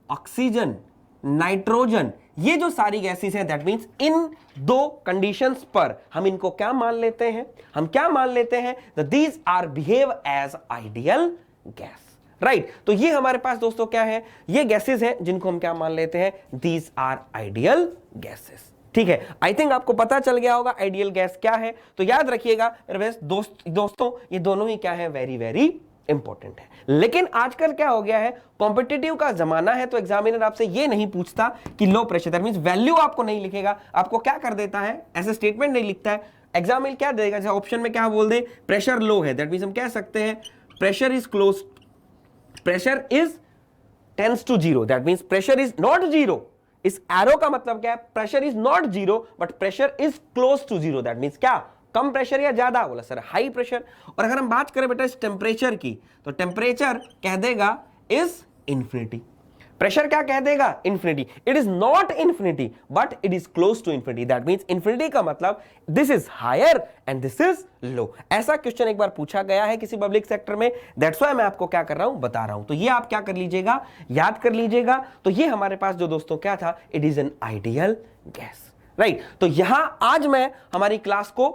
ऑक्सीजन, नाइट्रोजन, ये जो सारी गैसेस हैं, दैट मींस इन दो कंडीशंस पर हम इनको क्या मान लेते हैं, हम क्या मान लेते हैं, these are behave as ideal gas, right. तो ये हमारे पास दोस्तों क्या है, ये गैसेस हैं जिनको हम क्या मान लेते हैं, दीज आर आइडियल गैसेस। ठीक है, आई थिंक आपको पता चल गया होगा आइडियल गैस क्या है। तो याद रखिएगा मेरे दोस्तों ये दोनों ही क्या है, वेरी वेरी इंपॉर्टेंट है। लेकिन आजकल क्या हो गया है, कॉम्पिटिटिव का जमाना है, तो एग्जामिनर आपसे ये नहीं पूछता कि low pressure, that means value आपको नहीं लिखेगा, आपको क्या कर देता है, ऐसे स्टेटमेंट नहीं लिखता है। एग्जामिनर क्या देगा, जैसे ऑप्शन में क्या बोल दे, प्रेशर लो है, दैट मींस हम कह सकते हैं pressure is close, pressure is tends to zero, that means pressure is not zero. इस एरो का मतलब क्या है, pressure is not zero but pressure is close to zero, that means क्या, कम प्रेशर या ज्यादा, बोला सर हाई प्रेशर। और अगर हम बात करें बेटा इस टेम्परेचर की, तो टेम्परेचर कह देगा इज इंफिनिटी। प्रेशर क्या कह देगा, infinity. It is not infinity but it is close to infinity, that means infinity का मतलब this is higher and this is low. ऐसा क्वेश्चन एक बार पूछा गया है किसी पब्लिक सेक्टर में, दैट्स व्हाई मैं आपको क्या कर रहा हूं, बता रहा हूं। तो ये आप क्या कर लीजिएगा, याद कर लीजिएगा। तो ये हमारे पास जो दोस्तों क्या था, it is an ideal gas, right. तो यहां आज मैं हमारी क्लास को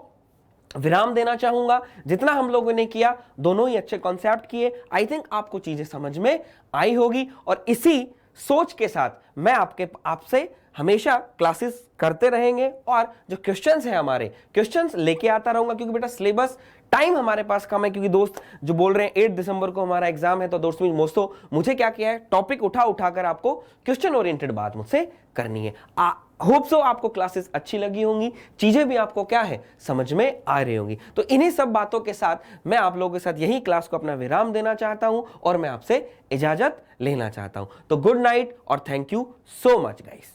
विराम देना चाहूंगा। जितना हम लोगों ने किया, दोनों ही अच्छे कॉन्सेप्ट किए। आई थिंक आपको चीजें समझ में आई होगी और इसी सोच के साथ मैं आपसे हमेशा क्लासेस करते रहेंगे और जो क्वेश्चंस हैं हमारे, क्वेश्चंस लेके आता रहूंगा, क्योंकि बेटा सिलेबस टाइम हमारे पास कम है, क्योंकि दोस्त जो बोल रहे हैं 8 दिसंबर को हमारा एग्जाम है। तो दोस्तों मुझे क्या किया है, टॉपिक उठाकर आपको क्वेश्चन ओरिएंटेड बात मुझसे करनी है। होप सो आपको क्लासेस अच्छी लगी होंगी, चीजें भी आपको क्या है, समझ में आ रही होंगी। तो इन्हीं सब बातों के साथ मैं आप लोगों के साथ यही क्लास को अपना विराम देना चाहता हूं और मैं आपसे इजाजत लेना चाहता हूं। तो गुड नाइट और thank you so much guys.